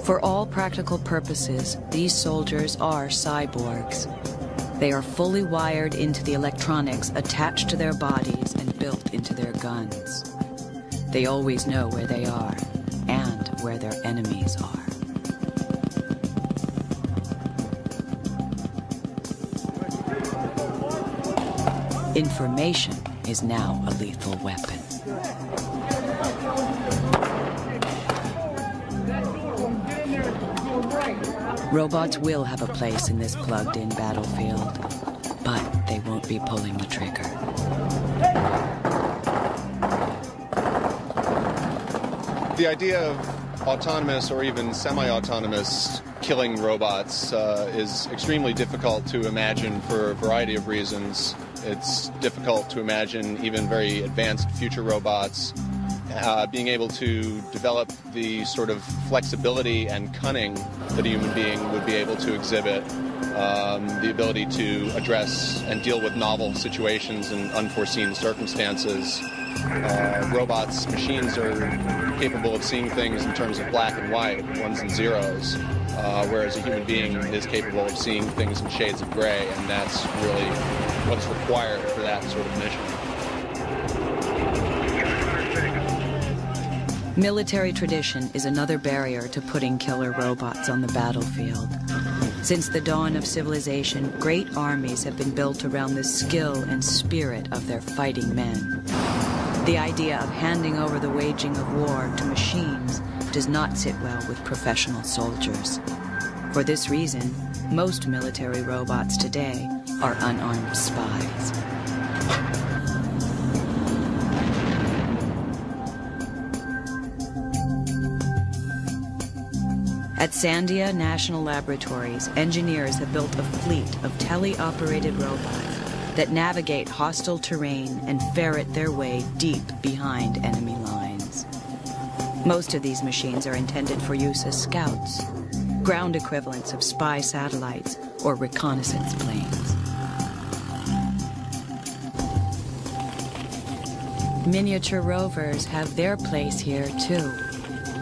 For all practical purposes, these soldiers are cyborgs. They are fully wired into the electronics attached to their bodies and built into their guns. They always know where they are and where their enemies are. Information is now a lethal weapon. Robots will have a place in this plugged-in battlefield, but they won't be pulling the trigger. The idea of autonomous or even semi-autonomous killing robots is extremely difficult to imagine for a variety of reasons. It's difficult to imagine even very advanced future robots being able to develop the sort of flexibility and cunning that a human being would be able to exhibit, the ability to address and deal with novel situations and unforeseen circumstances. Robots, machines are capable of seeing things in terms of black and white, ones and zeros, whereas a human being is capable of seeing things in shades of gray, and that's really what's required for that sort of mission. Military tradition is another barrier to putting killer robots on the battlefield. Since the dawn of civilization, great armies have been built around the skill and spirit of their fighting men. The idea of handing over the waging of war to machines does not sit well with professional soldiers. For this reason, most military robots today are unarmed spies. At Sandia National Laboratories, engineers have built a fleet of tele-operated robots that navigate hostile terrain and ferret their way deep behind enemy lines. Most of these machines are intended for use as scouts, ground equivalents of spy satellites or reconnaissance planes. Miniature rovers have their place here too.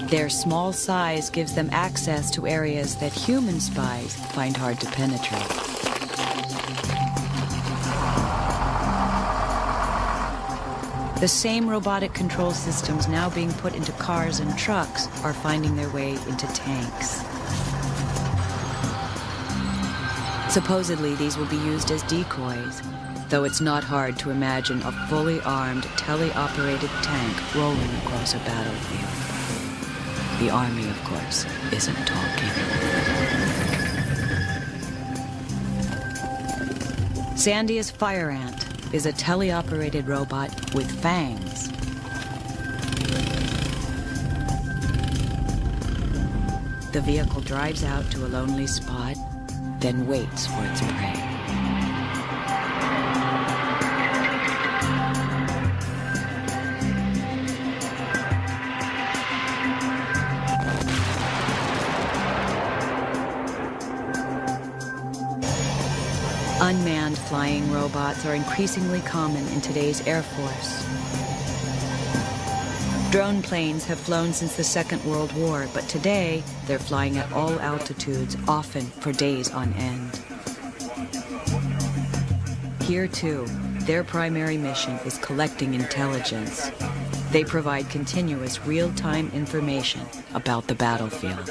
Their small size gives them access to areas that human spies find hard to penetrate. The same robotic control systems now being put into cars and trucks are finding their way into tanks. Supposedly, these will be used as decoys, though it's not hard to imagine a fully armed, tele-operated tank rolling across a battlefield. The Army, of course, isn't talking. Sandia's Fire Ant is a tele-operated robot with fangs. The vehicle drives out to a lonely spot, then waits for its prey. Unmanned flying robots are increasingly common in today's Air Force. Drone planes have flown since the Second World War, but today they're flying at all altitudes, often for days on end. Here too, their primary mission is collecting intelligence. They provide continuous real-time information about the battlefield.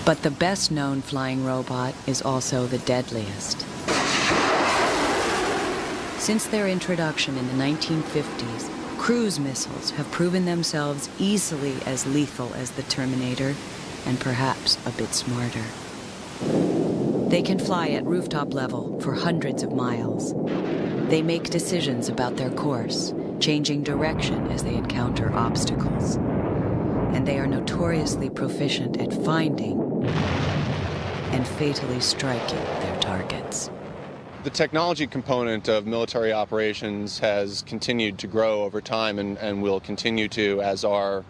But the best-known flying robot is also the deadliest. Since their introduction in the 1950s, cruise missiles have proven themselves easily as lethal as the Terminator, and perhaps a bit smarter. They can fly at rooftop level for hundreds of miles. They make decisions about their course, changing direction as they encounter obstacles. And they are notoriously proficient at finding and fatally striking their targets. The technology component of military operations has continued to grow over time and will continue to as our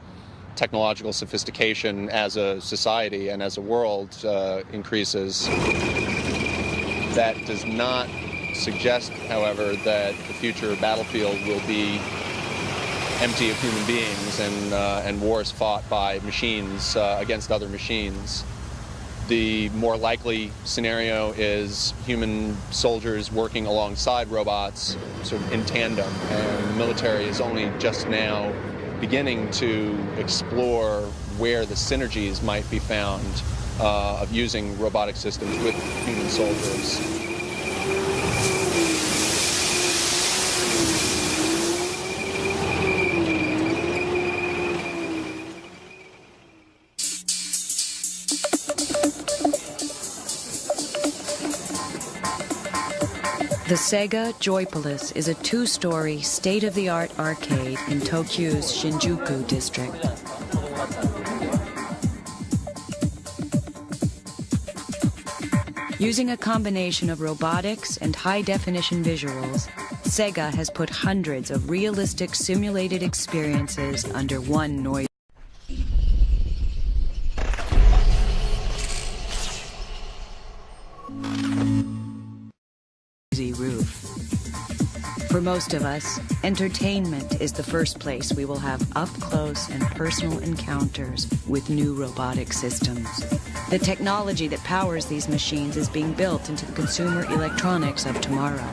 technological sophistication as a society and as a world increases. That does not suggest, however, that the future battlefield will be empty of human beings and wars fought by machines against other machines. The more likely scenario is human soldiers working alongside robots, sort of in tandem, and the military is only just now beginning to explore where the synergies might be found of using robotic systems with human soldiers. The Sega Joypolis is a two-story, state-of-the-art arcade in Tokyo's Shinjuku district. Using a combination of robotics and high-definition visuals, Sega has put hundreds of realistic simulated experiences under one noisy roof. For most of us, entertainment is the first place we will have up-close and personal encounters with new robotic systems. The technology that powers these machines is being built into the consumer electronics of tomorrow.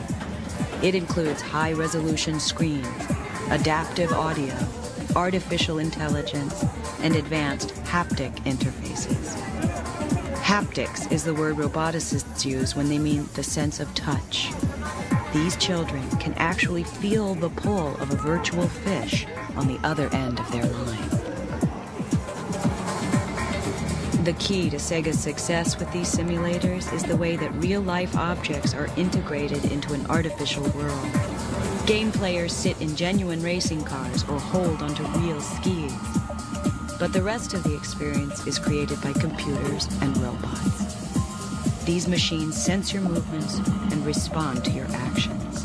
It includes high-resolution screens, adaptive audio, artificial intelligence, and advanced haptic interfaces. Haptics is the word roboticists use when they mean the sense of touch. These children can actually feel the pull of a virtual fish on the other end of their line. The key to Sega's success with these simulators is the way that real-life objects are integrated into an artificial world. Game players sit in genuine racing cars or hold onto real skis. But the rest of the experience is created by computers and robots. These machines sense your movements and respond to your actions.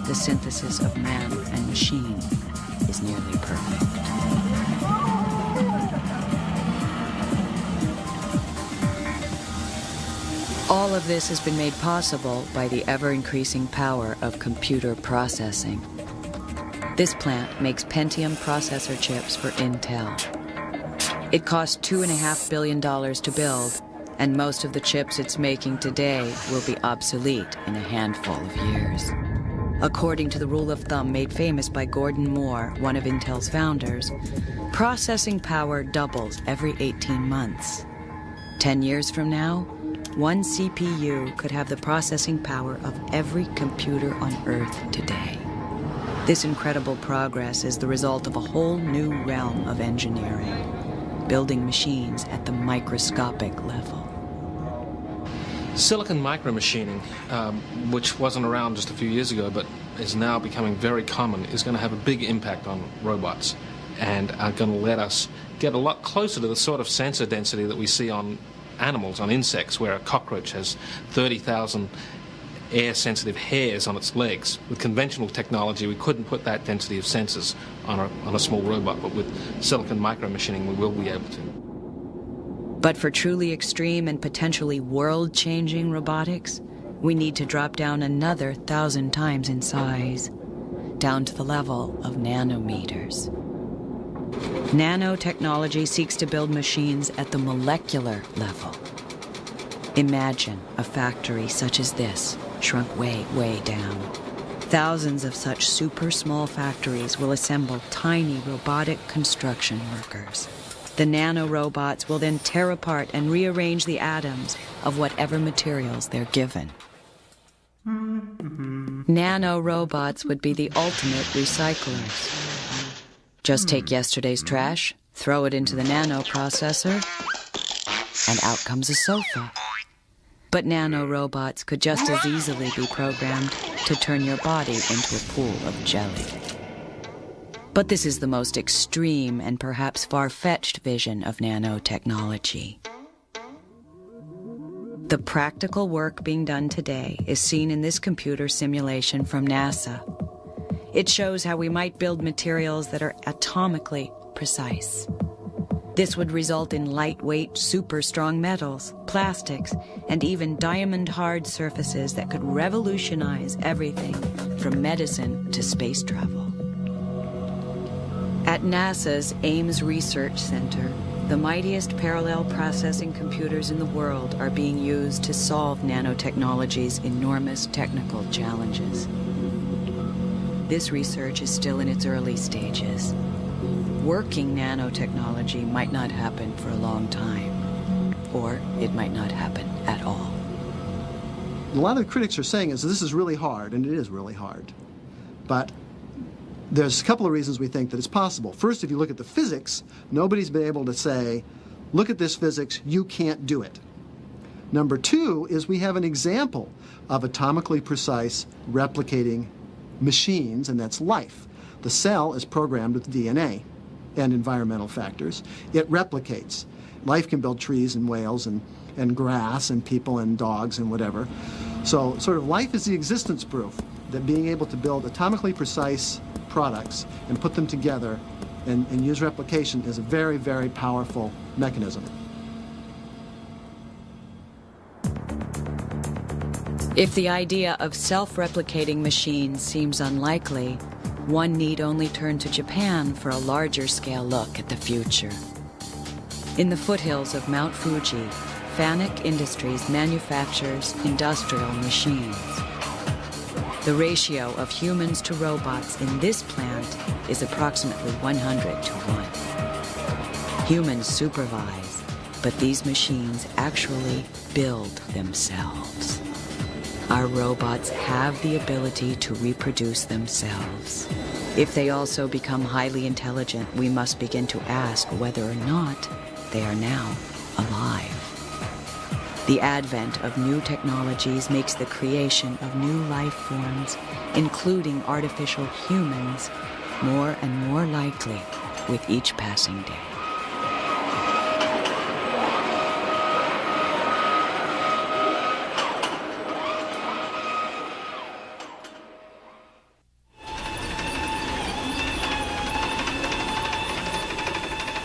The synthesis of man and machine is nearly perfect. All of this has been made possible by the ever-increasing power of computer processing. This plant makes Pentium processor chips for Intel. It cost $2.5 billion to build, and most of the chips it's making today will be obsolete in a handful of years. According to the rule of thumb made famous by Gordon Moore, one of Intel's founders, processing power doubles every 18 months. 10 years from now, one CPU could have the processing power of every computer on Earth today. This incredible progress is the result of a whole new realm of engineering, building machines at the microscopic level. Silicon micromachining, which wasn't around just a few years ago but is now becoming very common, is going to have a big impact on robots and are going to let us get a lot closer to the sort of sensor density that we see on animals, on insects, where a cockroach has 30,000 air-sensitive hairs on its legs. With conventional technology, we couldn't put that density of sensors on a small robot, but with silicon micromachining, we will be able to. But for truly extreme and potentially world-changing robotics, we need to drop down another 1,000 times in size, down to the level of nanometers. Nanotechnology seeks to build machines at the molecular level. Imagine a factory such as this, shrunk way, way down. Thousands of such super small factories will assemble tiny robotic construction workers. The nanorobots will then tear apart and rearrange the atoms of whatever materials they're given. Nanorobots would be the ultimate recyclers. Just take yesterday's trash, throw it into the nanoprocessor, and out comes a sofa. But nanorobots could just as easily be programmed to turn your body into a pool of jelly. But this is the most extreme and perhaps far-fetched vision of nanotechnology. The practical work being done today is seen in this computer simulation from NASA. It shows how we might build materials that are atomically precise. This would result in lightweight, super-strong metals, plastics, and even diamond-hard surfaces that could revolutionize everything from medicine to space travel. At NASA's Ames Research Center, the mightiest parallel processing computers in the world are being used to solve nanotechnology's enormous technical challenges. This research is still in its early stages. Working nanotechnology might not happen for a long time, or it might not happen at all. A lot of the critics are saying is this is really hard, and it is really hard. But there's a couple of reasons we think that it's possible. First, if you look at the physics, nobody's been able to say, look at this physics, you can't do it. Number two is we have an example of atomically precise replicating machines, and that's life. The cell is programmed with DNA and environmental factors. It replicates. Life can build trees and whales and grass and people and dogs and whatever. So sort of life is the existence proof that being able to build atomically precise products and put them together and use replication is a very, very powerful mechanism. If the idea of self-replicating machines seems unlikely, one need only turn to Japan for a larger-scale look at the future. In the foothills of Mount Fuji, Fanuc Industries manufactures industrial machines. The ratio of humans to robots in this plant is approximately 100 to 1. Humans supervise, but these machines actually build themselves. Our robots have the ability to reproduce themselves. If they also become highly intelligent, we must begin to ask whether or not they are now alive. The advent of new technologies makes the creation of new life forms, including artificial humans, more and more likely with each passing day.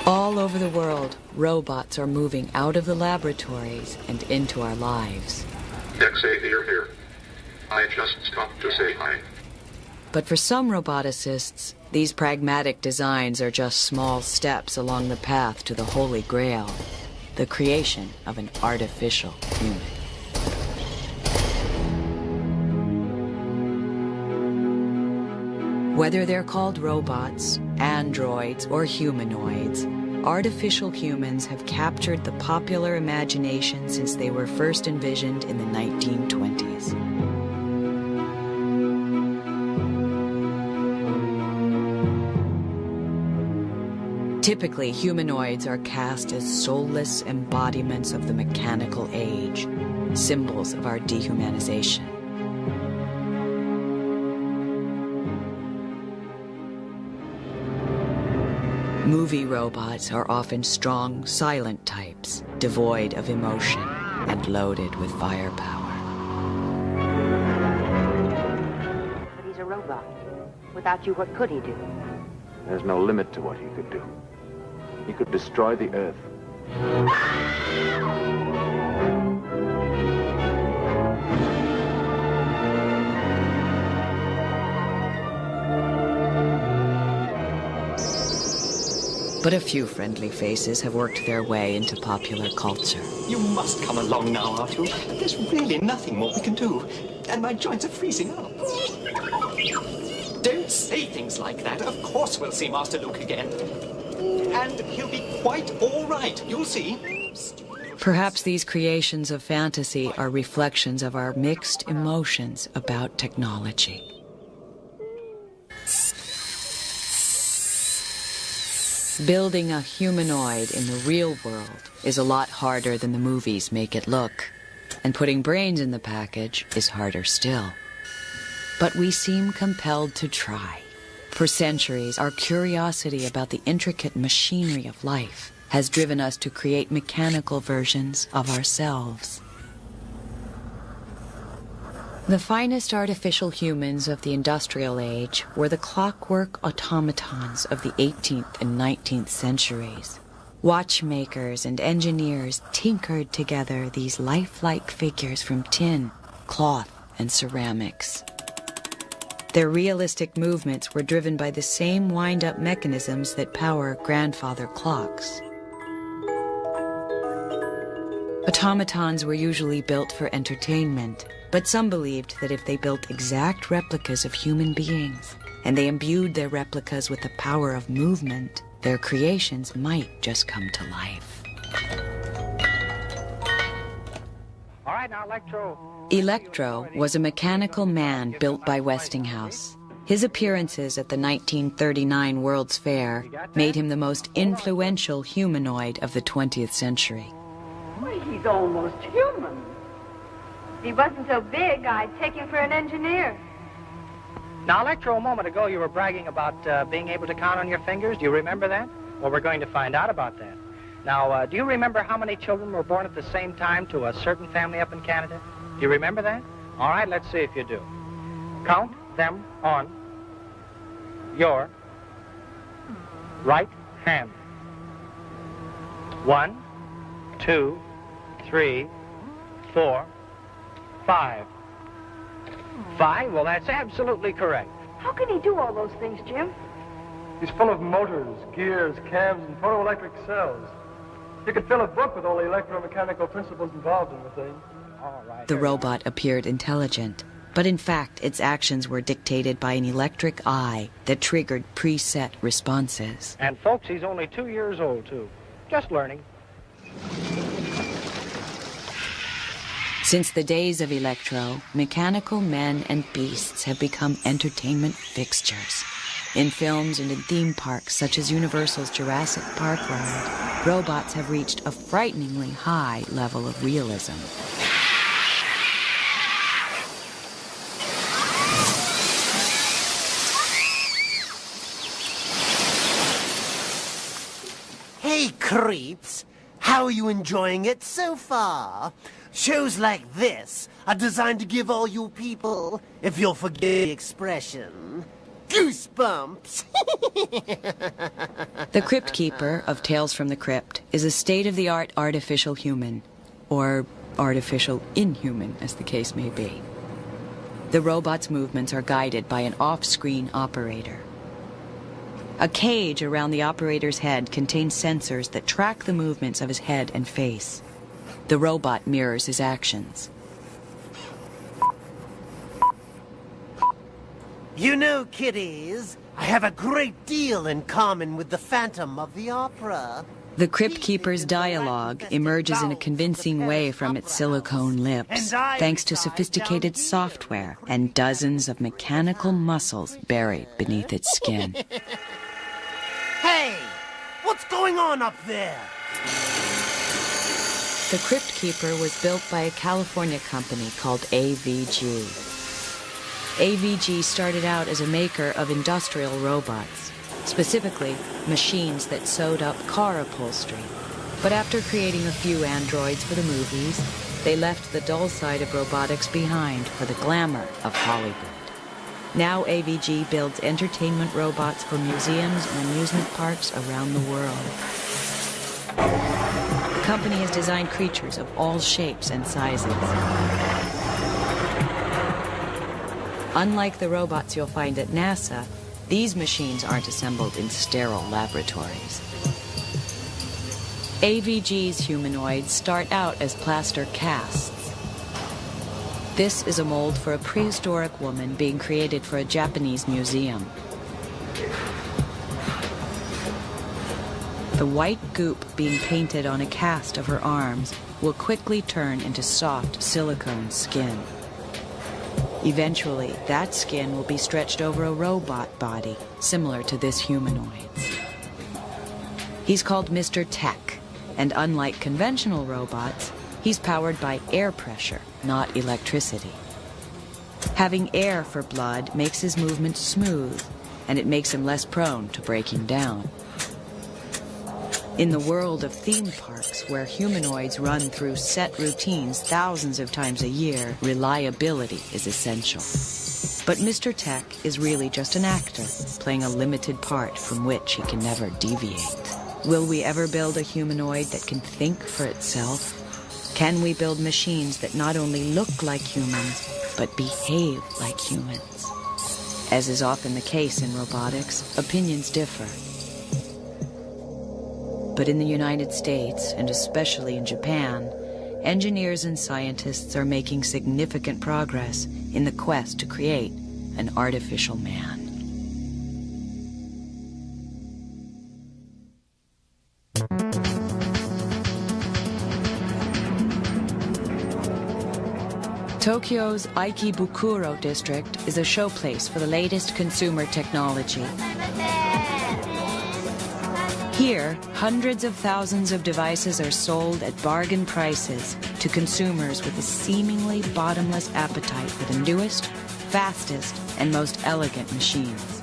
All over the world, robots are moving out of the laboratories and into our lives. XA here. I just stopped to say hi. But for some roboticists, these pragmatic designs are just small steps along the path to the Holy Grail, the creation of an artificial human. Whether they're called robots, androids, or humanoids, artificial humans have captured the popular imagination since they were first envisioned in the 1920s. Typically, humanoids are cast as soulless embodiments of the mechanical age, symbols of our dehumanization. Movie robots are often strong, silent types, devoid of emotion and loaded with firepower. But he's a robot. Without you, what could he do? There's no limit to what he could do. He could destroy the Earth. But a few friendly faces have worked their way into popular culture. You must come along now, Arthur. There's really nothing more we can do. And my joints are freezing up. Don't say things like that. Of course we'll see Master Luke again. And he'll be quite all right. You'll see. Perhaps these creations of fantasy are reflections of our mixed emotions about technology. Building a humanoid in the real world is a lot harder than the movies make it look. And putting brains in the package is harder still. But we seem compelled to try. For centuries, our curiosity about the intricate machinery of life has driven us to create mechanical versions of ourselves. The finest artificial humans of the industrial age were the clockwork automatons of the 18th and 19th centuries. Watchmakers and engineers tinkered together these lifelike figures from tin, cloth, and ceramics. Their realistic movements were driven by the same wind-up mechanisms that power grandfather clocks. Automatons were usually built for entertainment, but some believed that if they built exact replicas of human beings, and they imbued their replicas with the power of movement, their creations might just come to life. All right, now, Electro. Electro was a mechanical man built by Westinghouse. His appearances at the 1939 World's Fair made him the most influential humanoid of the 20th century. Well, he's almost human. If he wasn't so big, I'd take him for an engineer. Now, Electro, a moment ago you were bragging about being able to count on your fingers. Do you remember that? Well, we're going to find out about that. Now, do you remember how many children were born at the same time to a certain family up in Canada? Do you remember that? All right, let's see if you do. Count them on your right hand. 1, 2, 3, 4, 5. 5? Well, that's absolutely correct. How can he do all those things, Jim? He's full of motors, gears, cams, and photoelectric cells. You could fill a book with all the electromechanical principles involved in the thing. All right. The robot appeared intelligent, but in fact its actions were dictated by an electric eye that triggered preset responses. And folks, he's only 2 years old, too. Just learning. Since the days of Electro, mechanical men and beasts have become entertainment fixtures. In films and in theme parks such as Universal's Jurassic Park ride, robots have reached a frighteningly high level of realism. Hey, creeps! How are you enjoying it so far? Shows like this are designed to give all you people, if you'll forgive the expression, goosebumps! The Crypt Keeper of Tales from the Crypt is a state-of-the-art artificial human, or artificial inhuman, as the case may be. The robot's movements are guided by an off-screen operator. A cage around the operator's head contains sensors that track the movements of his head and face. The robot mirrors his actions. You know, kiddies, I have a great deal in common with the Phantom of the Opera. The Crypt Keeper's dialogue emerges in a convincing way from its silicone lips, thanks to sophisticated software and dozens of mechanical muscles buried beneath its skin. Hey, what's going on up there? The Crypt Keeper was built by a California company called AVG. AVG started out as a maker of industrial robots, specifically machines that sewed up car upholstery. But after creating a few androids for the movies, they left the dull side of robotics behind for the glamour of Hollywood. Now AVG builds entertainment robots for museums and amusement parks around the world. The company has designed creatures of all shapes and sizes. Unlike the robots you'll find at NASA, these machines aren't assembled in sterile laboratories. AVG's humanoids start out as plaster casts. This is a mold for a prehistoric woman being created for a Japanese museum. The white goop being painted on a cast of her arms will quickly turn into soft silicone skin. Eventually, that skin will be stretched over a robot body, similar to this humanoid's. He's called Mr. Tech, and unlike conventional robots, he's powered by air pressure, not electricity. Having air for blood makes his movement smooth, and it makes him less prone to breaking down. In the world of theme parks, where humanoids run through set routines thousands of times a year, reliability is essential. But Mr. Tech is really just an actor, playing a limited part from which he can never deviate. Will we ever build a humanoid that can think for itself? Can we build machines that not only look like humans, but behave like humans? As is often the case in robotics, opinions differ. But in the United States, and especially in Japan, engineers and scientists are making significant progress in the quest to create an artificial man. Tokyo's Aikibukuro district is a showplace for the latest consumer technology. Here, hundreds of thousands of devices are sold at bargain prices to consumers with a seemingly bottomless appetite for the newest, fastest, and most elegant machines.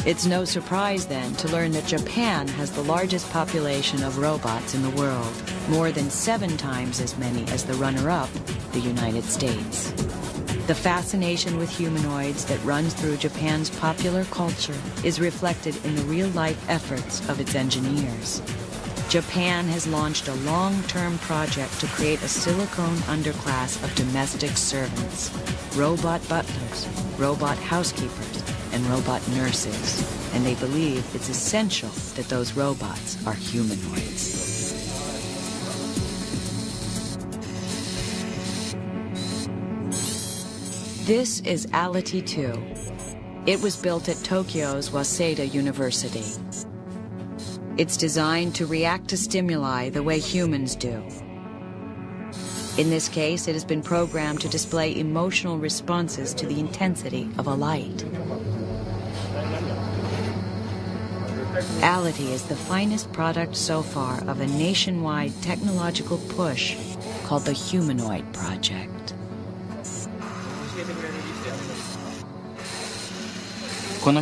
It's no surprise, then, to learn that Japan has the largest population of robots in the world, more than 7 times as many as the runner-up, the United States. The fascination with humanoids that runs through Japan's popular culture is reflected in the real-life efforts of its engineers. Japan has launched a long-term project to create a silicone underclass of domestic servants, robot butlers, robot housekeepers, and robot nurses, and they believe it's essential that those robots are humanoids. This is Ality 2. It was built at Tokyo's Waseda University. It's designed to react to stimuli the way humans do. In this case, it has been programmed to display emotional responses to the intensity of a light. Ality is the finest product so far of a nationwide technological push called the Humanoid Project. In the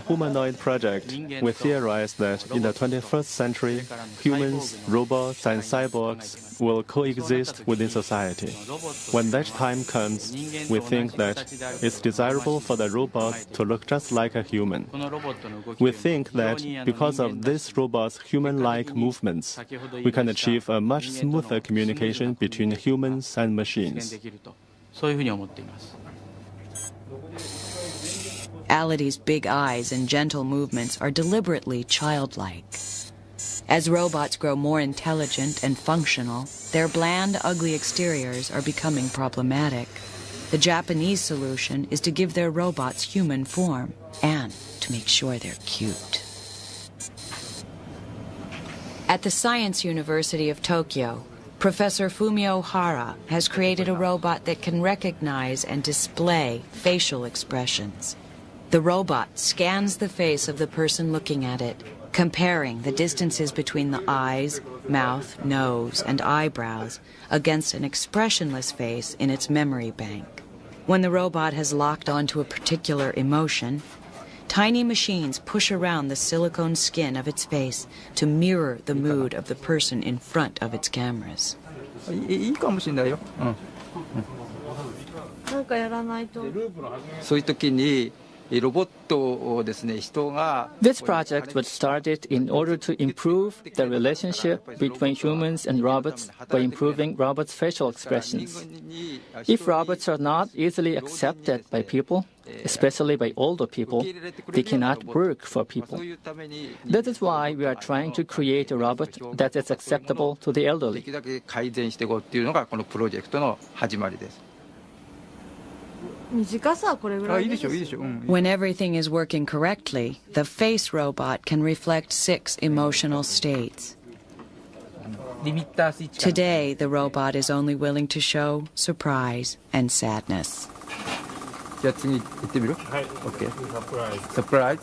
Humanoid Project, we theorize that in the 21st century, humans, robots, and cyborgs will coexist within society. When that time comes, we think that it's desirable for the robot to look just like a human. We think that because of this robot's human-like movements, we can achieve a much smoother communication between humans and machines. Ality's big eyes and gentle movements are deliberately childlike. As robots grow more intelligent and functional, their bland, ugly exteriors are becoming problematic. The Japanese solution is to give their robots human form and to make sure they're cute. At the Science University of Tokyo, Professor Fumio Hara has created a robot that can recognize and display facial expressions. The robot scans the face of the person looking at it, comparing the distances between the eyes, mouth, nose, and eyebrows against an expressionless face in its memory bank. When the robot has locked onto a particular emotion, tiny machines push around the silicone skin of its face to mirror the mood of the person in front of its cameras. This project was started in order to improve the relationship between humans and robots by improving robots' facial expressions. If robots are not easily accepted by people, especially by older people, they cannot work for people. That is why we are trying to create a robot that is acceptable to the elderly. When everything is working correctly, the face robot can reflect 6 emotional states. Today, the robot is only willing to show surprise and sadness. Okay. Surprise.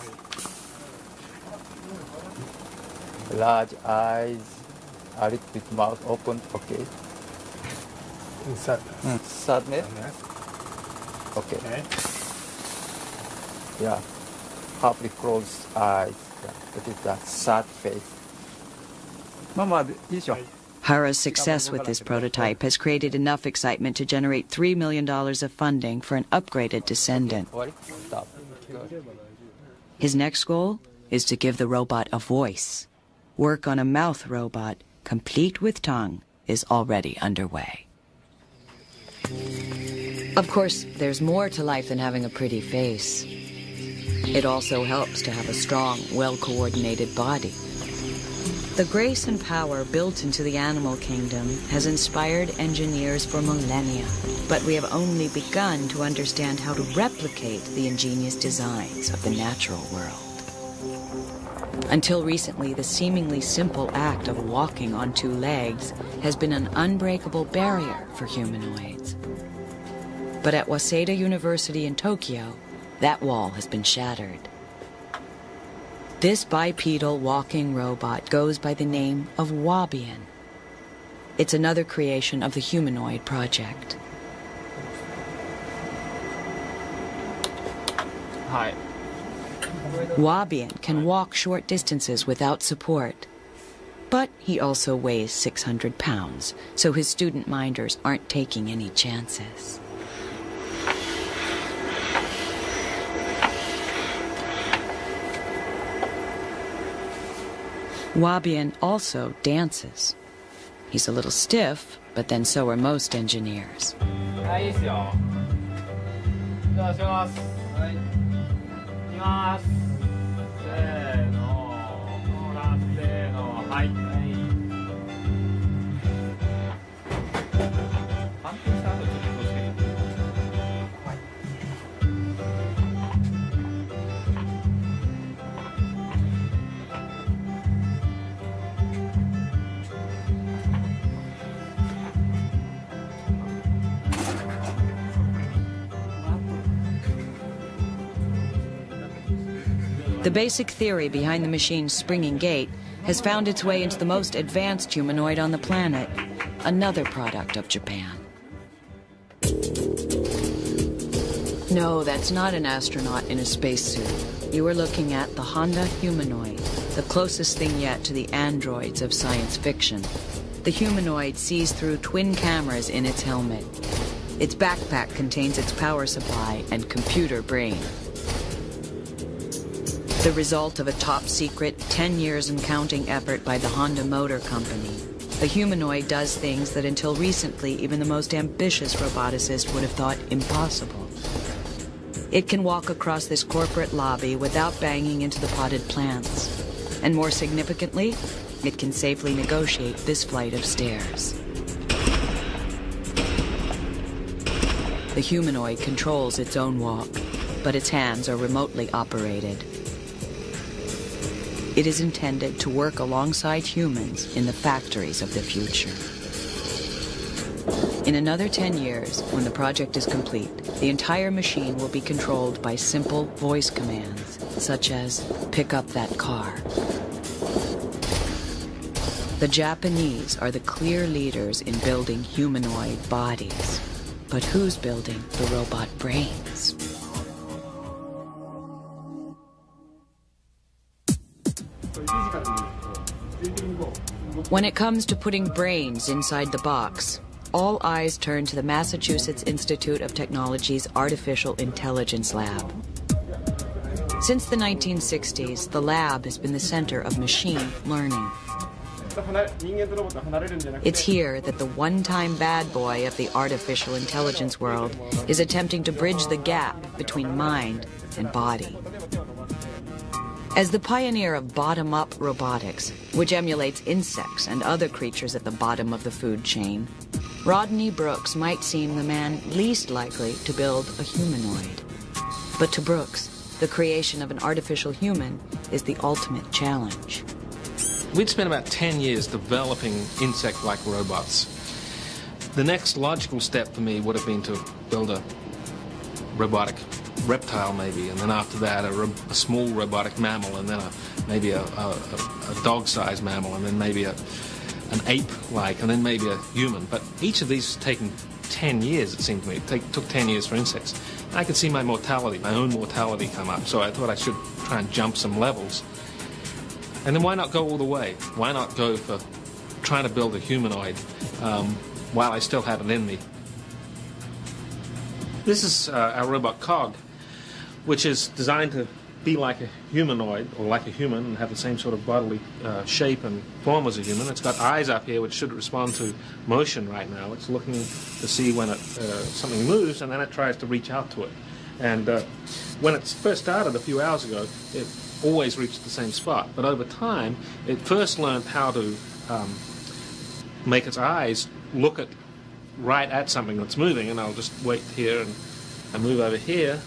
Large eyes, a little bit mouth open. Okay. Sadness. Sadness. Okay. Yeah. Halfly closed eyes. Yeah. That is the sad face. Hara's success with this prototype has created enough excitement to generate $3 million of funding for an upgraded descendant. His next goal is to give the robot a voice. Work on a mouth robot, complete with tongue, is already underway. Of course, there's more to life than having a pretty face. It also helps to have a strong, well-coordinated body. The grace and power built into the animal kingdom has inspired engineers for millennia, but we have only begun to understand how to replicate the ingenious designs of the natural world. Until recently, the seemingly simple act of walking on 2 legs has been an unbreakable barrier for humanoids. But at Waseda University in Tokyo, that wall has been shattered. This bipedal walking robot goes by the name of Wabian. It's another creation of the Humanoid Project. Hi. Wabian can walk short distances without support. But he also weighs 600 pounds, so his student minders aren't taking any chances. Wabian also dances. He's a little stiff, but then so are most engineers. The basic theory behind the machine's springing gait has found its way into the most advanced humanoid on the planet, another product of Japan. No, that's not an astronaut in a spacesuit. You are looking at the Honda humanoid, the closest thing yet to the androids of science fiction. The humanoid sees through twin cameras in its helmet. Its backpack contains its power supply and computer brain. The result of a top-secret, 10 years and counting effort by the Honda Motor Company. The humanoid does things that until recently even the most ambitious roboticist would have thought impossible. It can walk across this corporate lobby without banging into the potted plants. And more significantly, it can safely negotiate this flight of stairs. The humanoid controls its own walk, but its hands are remotely operated. It is intended to work alongside humans in the factories of the future. In another 10 years, when the project is complete, the entire machine will be controlled by simple voice commands, such as, "Pick up that car." The Japanese are the clear leaders in building humanoid bodies. But who's building the robot brains? When it comes to putting brains inside the box, all eyes turn to the Massachusetts Institute of Technology's Artificial Intelligence Lab. Since the 1960s, the lab has been the center of machine learning. It's here that the one-time bad boy of the artificial intelligence world is attempting to bridge the gap between mind and body. As the pioneer of bottom-up robotics, which emulates insects and other creatures at the bottom of the food chain, Rodney Brooks might seem the man least likely to build a humanoid. But to Brooks, the creation of an artificial human is the ultimate challenge. We'd spent about 10 years developing insect-like robots. The next logical step for me would have been to build a robotic reptile, maybe, and then after that a small robotic mammal, and then maybe a dog-sized mammal, and then maybe an ape-like, and then maybe a human. But each of these has taken 10 years, it seemed to me. It took 10 years for insects. I could see my own mortality come up, so I thought I should try and jump some levels. And then why not go all the way? Why not go for trying to build a humanoid while I still had it in me? This is our robot Cog, which is designed to be like a humanoid, or like a human, and have the same sort of bodily shape and form as a human. It's got eyes up here which should respond to motion right now. It's looking to see when something moves, and then it tries to reach out to it. And when it first started a few hours ago, it always reached the same spot. But over time, it first learned how to make its eyes look right at something that's moving, and I'll just wait here and I move over here,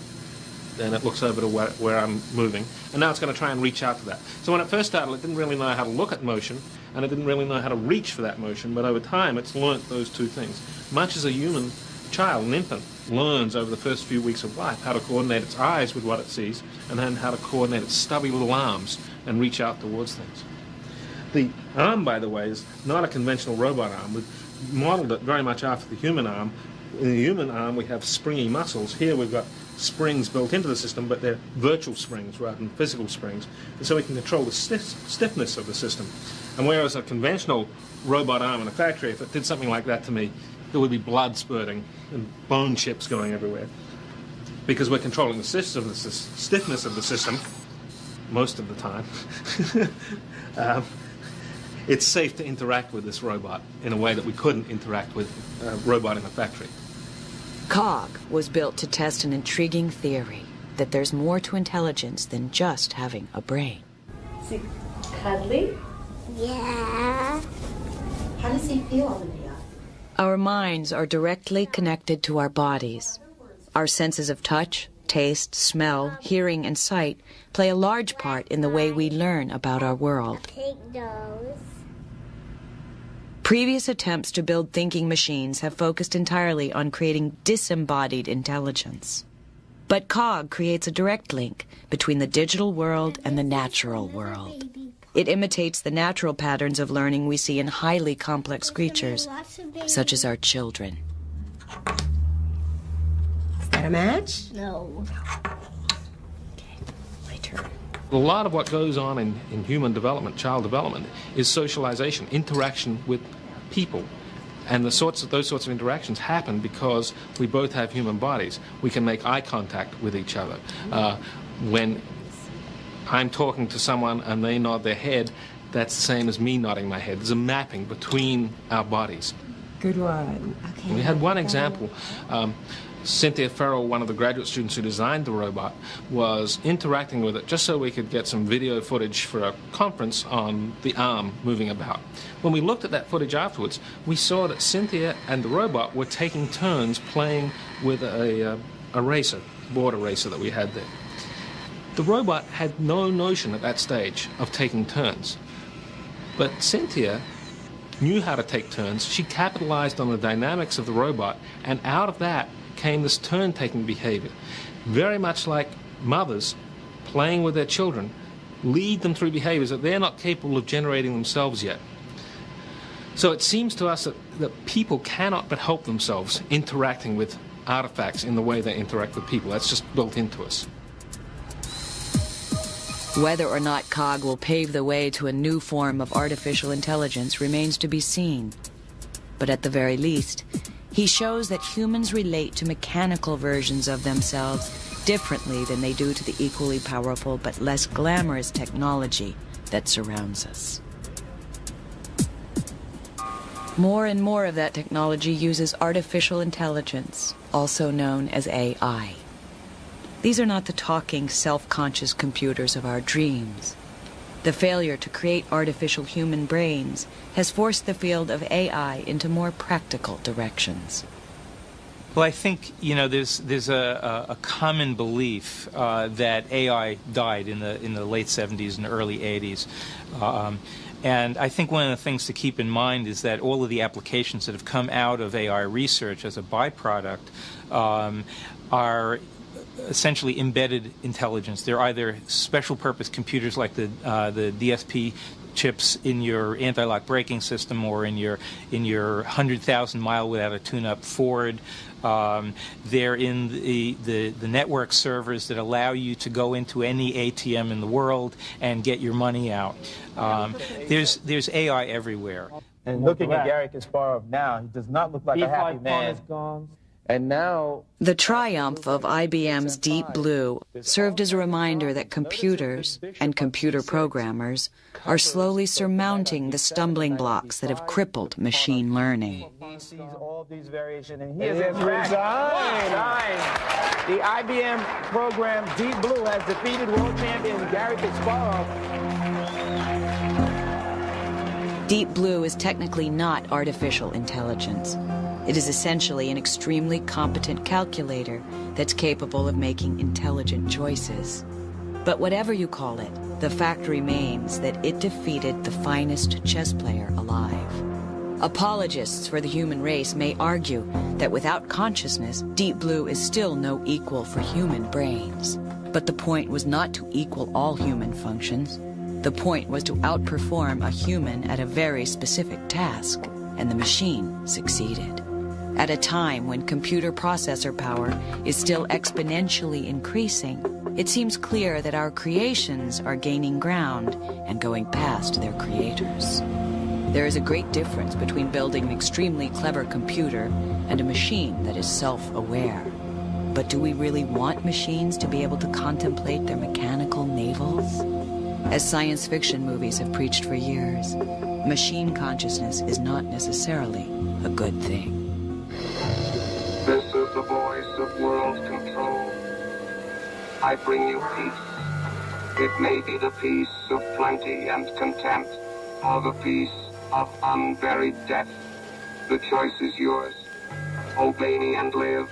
then it looks over to where I'm moving, and now it's going to try and reach out to that. So when it first started, it didn't really know how to look at motion, and it didn't really know how to reach for that motion, but over time it's learnt those two things. Much as a human child, an infant, learns over the first few weeks of life how to coordinate its eyes with what it sees, and then how to coordinate its stubby little arms and reach out towards things. The arm, by the way, is not a conventional robot arm. We've modeled it very much after the human arm. In the human arm, we have springy muscles. Here we've got springs built into the system, but they're virtual springs rather than physical springs. And so we can control the stiffness of the system. And whereas a conventional robot arm in a factory, if it did something like that to me, there would be blood spurting and bone chips going everywhere. Because we're controlling the stiffness of the system most of the time. It's safe to interact with this robot in a way that we couldn't interact with a robot in a factory. Cog was built to test an intriguing theory that there's more to intelligence than just having a brain. Is he cuddly? Yeah. How does he feel, Olivia? Our minds are directly connected to our bodies. Our senses of touch, taste, smell, hearing, and sight play a large part in the way we learn about our world. Take those. Previous attempts to build thinking machines have focused entirely on creating disembodied intelligence. But COG creates a direct link between the digital world and the natural world. It imitates the natural patterns of learning we see in highly complex creatures, such as our children. Is that a match? No. Okay, my turn. A lot of what goes on in human development, child development, is socialization, interaction with people. And those sorts of interactions happen because we both have human bodies. We can make eye contact with each other. When I'm talking to someone and they nod their head, that's the same as me nodding my head. There's a mapping between our bodies. Good one. Okay. We had one example. Cynthia Farrell, one of the graduate students who designed the robot, was interacting with it just so we could get some video footage for a conference on the arm moving about. When we looked at that footage afterwards, we saw that Cynthia and the robot were taking turns playing with a racer, board eraser that we had there. The robot had no notion at that stage of taking turns. But Cynthia knew how to take turns. She capitalized on the dynamics of the robot, and out of that came this turn-taking behavior. Very much like mothers playing with their children lead them through behaviors that they're not capable of generating themselves yet. So it seems to us that people cannot but help themselves interacting with artifacts in the way they interact with people. That's just built into us. Whether or not COG will pave the way to a new form of artificial intelligence remains to be seen. But at the very least, he shows that humans relate to mechanical versions of themselves differently than they do to the equally powerful but less glamorous technology that surrounds us. More and more of that technology uses artificial intelligence, also known as AI. These are not the talking, self-conscious computers of our dreams. The failure to create artificial human brains has forced the field of AI into more practical directions. Well, I think, you know, there's a common belief that AI died in the late 70s and early 80s. And I think one of the things to keep in mind is that all of the applications that have come out of AI research as a byproduct are essentially embedded intelligence. They're either special purpose computers like the DSP chips in your anti-lock braking system or in your 100,000 mile without a tune-up Ford. They're in the network servers that allow you to go into any ATM in the world and get your money out. There's AI everywhere. And looking at Gary Kasparov now, he does not look like a happy man. And now, the triumph of IBM's Deep Blue served as a reminder that computers and computer programmers are slowly surmounting the stumbling blocks that have crippled machine learning. he sees all these variations, and he is in fact the IBM program Deep Blue has defeated world champion Gary Kasparov. Deep Blue is technically not artificial intelligence. It is essentially an extremely competent calculator that's capable of making intelligent choices. But whatever you call it, the fact remains that it defeated the finest chess player alive. Apologists for the human race may argue that without consciousness, Deep Blue is still no equal for human brains. But the point was not to equal all human functions. The point was to outperform a human at a very specific task, and the machine succeeded. At a time when computer processor power is still exponentially increasing, it seems clear that our creations are gaining ground and going past their creators. There is a great difference between building an extremely clever computer and a machine that is self-aware. But do we really want machines to be able to contemplate their mechanical navels? As science fiction movies have preached for years, machine consciousness is not necessarily a good thing. This is the voice of world control. I bring you peace. It may be the peace of plenty and content, or the peace of unburied death. The choice is yours. Obey me and live,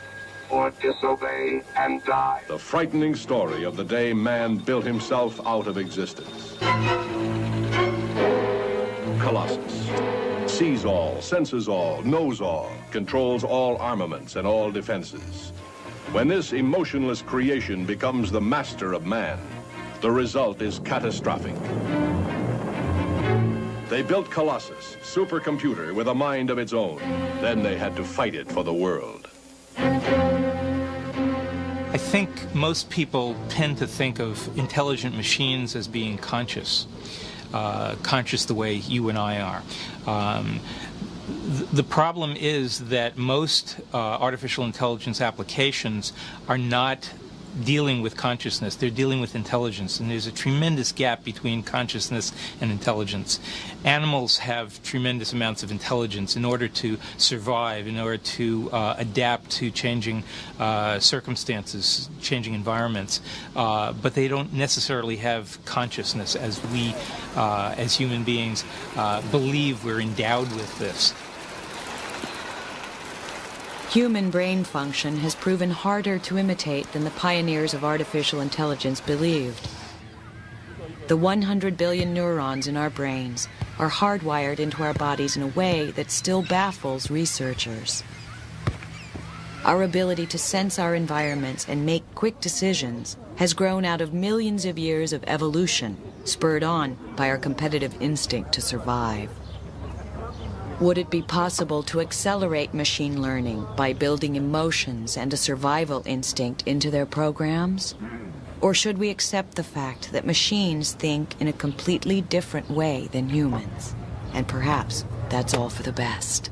or disobey and die. The frightening story of the day man built himself out of existence. Colossus. Sees all, senses all, knows all, controls all armaments and all defenses. When this emotionless creation becomes the master of man, the result is catastrophic. They built Colossus, supercomputer with a mind of its own. Then they had to fight it for the world. I think most people tend to think of intelligent machines as being conscious, conscious the way you and I are. The problem is that most artificial intelligence applications are not dealing with consciousness. They're dealing with intelligence, and there's a tremendous gap between consciousness and intelligence. Animals have tremendous amounts of intelligence in order to survive, in order to adapt to changing circumstances, changing environments, but they don't necessarily have consciousness as we, as human beings, believe we're endowed with this. Human brain function has proven harder to imitate than the pioneers of artificial intelligence believed. The 100 billion neurons in our brains are hardwired into our bodies in a way that still baffles researchers. Our ability to sense our environments and make quick decisions has grown out of millions of years of evolution, spurred on by our competitive instinct to survive. Would it be possible to accelerate machine learning by building emotions and a survival instinct into their programs? Or should we accept the fact that machines think in a completely different way than humans? And perhaps that's all for the best.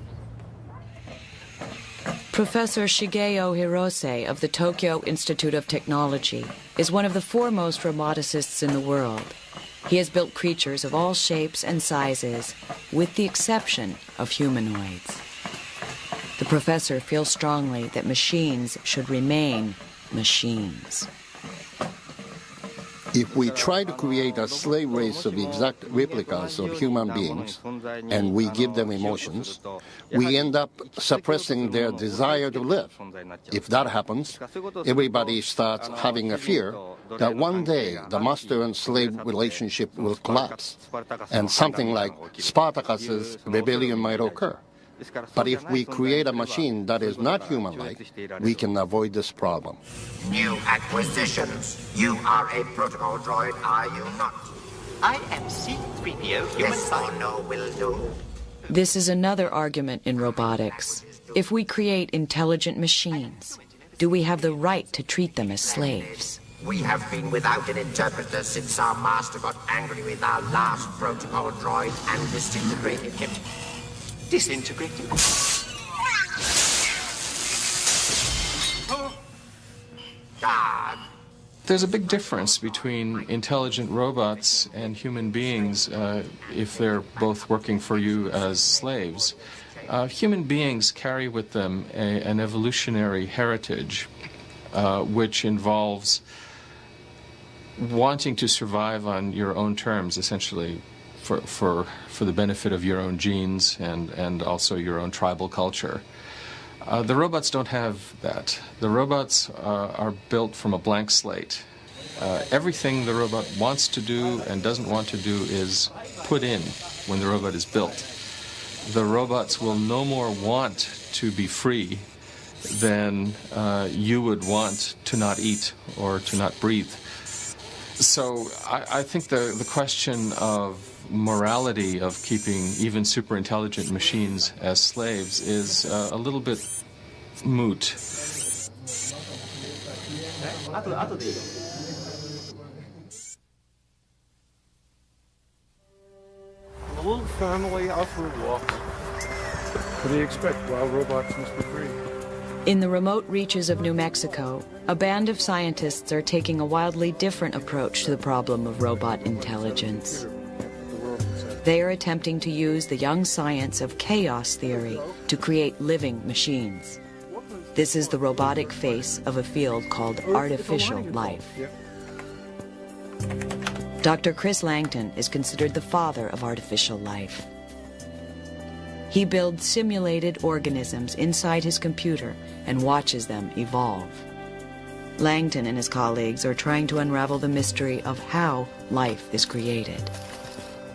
Professor Shigeo Hirose of the Tokyo Institute of Technology is one of the foremost roboticists in the world. He has built creatures of all shapes and sizes, with the exception of humanoids. The professor feels strongly that machines should remain machines. If we try to create a slave race of exact replicas of human beings, and we give them emotions, we end up suppressing their desire to live. If that happens, everybody starts having a fear that one day the master and slave relationship will collapse, and something like Spartacus's rebellion might occur. But if we create a machine that is not human-like, we can avoid this problem. New acquisitions. You are a protocol droid, are you not? I am C-3PO, human yes or no will do. This is another argument in robotics. If we create intelligent machines, do we have the right to treat them as slaves? We have been without an interpreter since our master got angry with our last protocol droid and disintegrated him. Disintegrated? God. There's a big difference between intelligent robots and human beings if they're both working for you as slaves. Human beings carry with them an evolutionary heritage which involves wanting to survive on your own terms, essentially, for the benefit of your own genes and also your own tribal culture. The robots don't have that. The robots are built from a blank slate. Everything the robot wants to do and doesn't want to do is put in when the robot is built. The robots will no more want to be free than you would want to not eat or to not breathe. So I think the question of morality of keeping even super intelligent machines as slaves is a little bit moot. A little family out for a walk. What do you expect? Wild robots must be free. In the remote reaches of New Mexico, a band of scientists are taking a wildly different approach to the problem of robot intelligence. They are attempting to use the young science of chaos theory to create living machines. This is the robotic face of a field called artificial life. Dr. Chris Langton is considered the father of artificial life. He builds simulated organisms inside his computer and watches them evolve. Langton and his colleagues are trying to unravel the mystery of how life is created.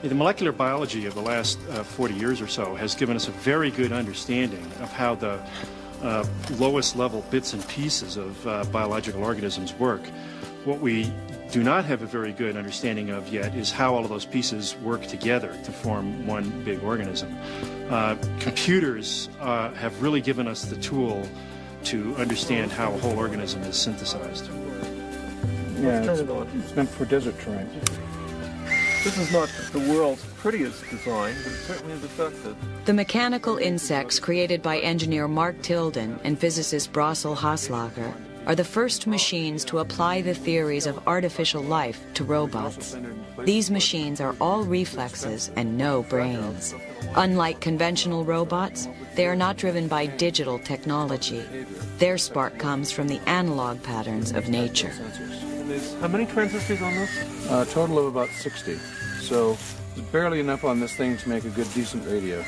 The molecular biology of the last 40 years or so has given us a very good understanding of how the lowest level bits and pieces of biological organisms work. What we do not have a very good understanding of yet is how all of those pieces work together to form one big organism. Computers have really given us the tool to understand how a whole organism is synthesized. Yeah, it's meant for desert terrain. This is not the world's prettiest design, but it certainly is effective. The mechanical insects created by engineer Mark Tilden and physicist Brossel Haslager are the first machines to apply the theories of artificial life to robots. These machines are all reflexes and no brains. Unlike conventional robots, they are not driven by digital technology. Their spark comes from the analog patterns of nature. How many transistors on this? A total of about 60. So there's barely enough on this thing to make a good, decent radio.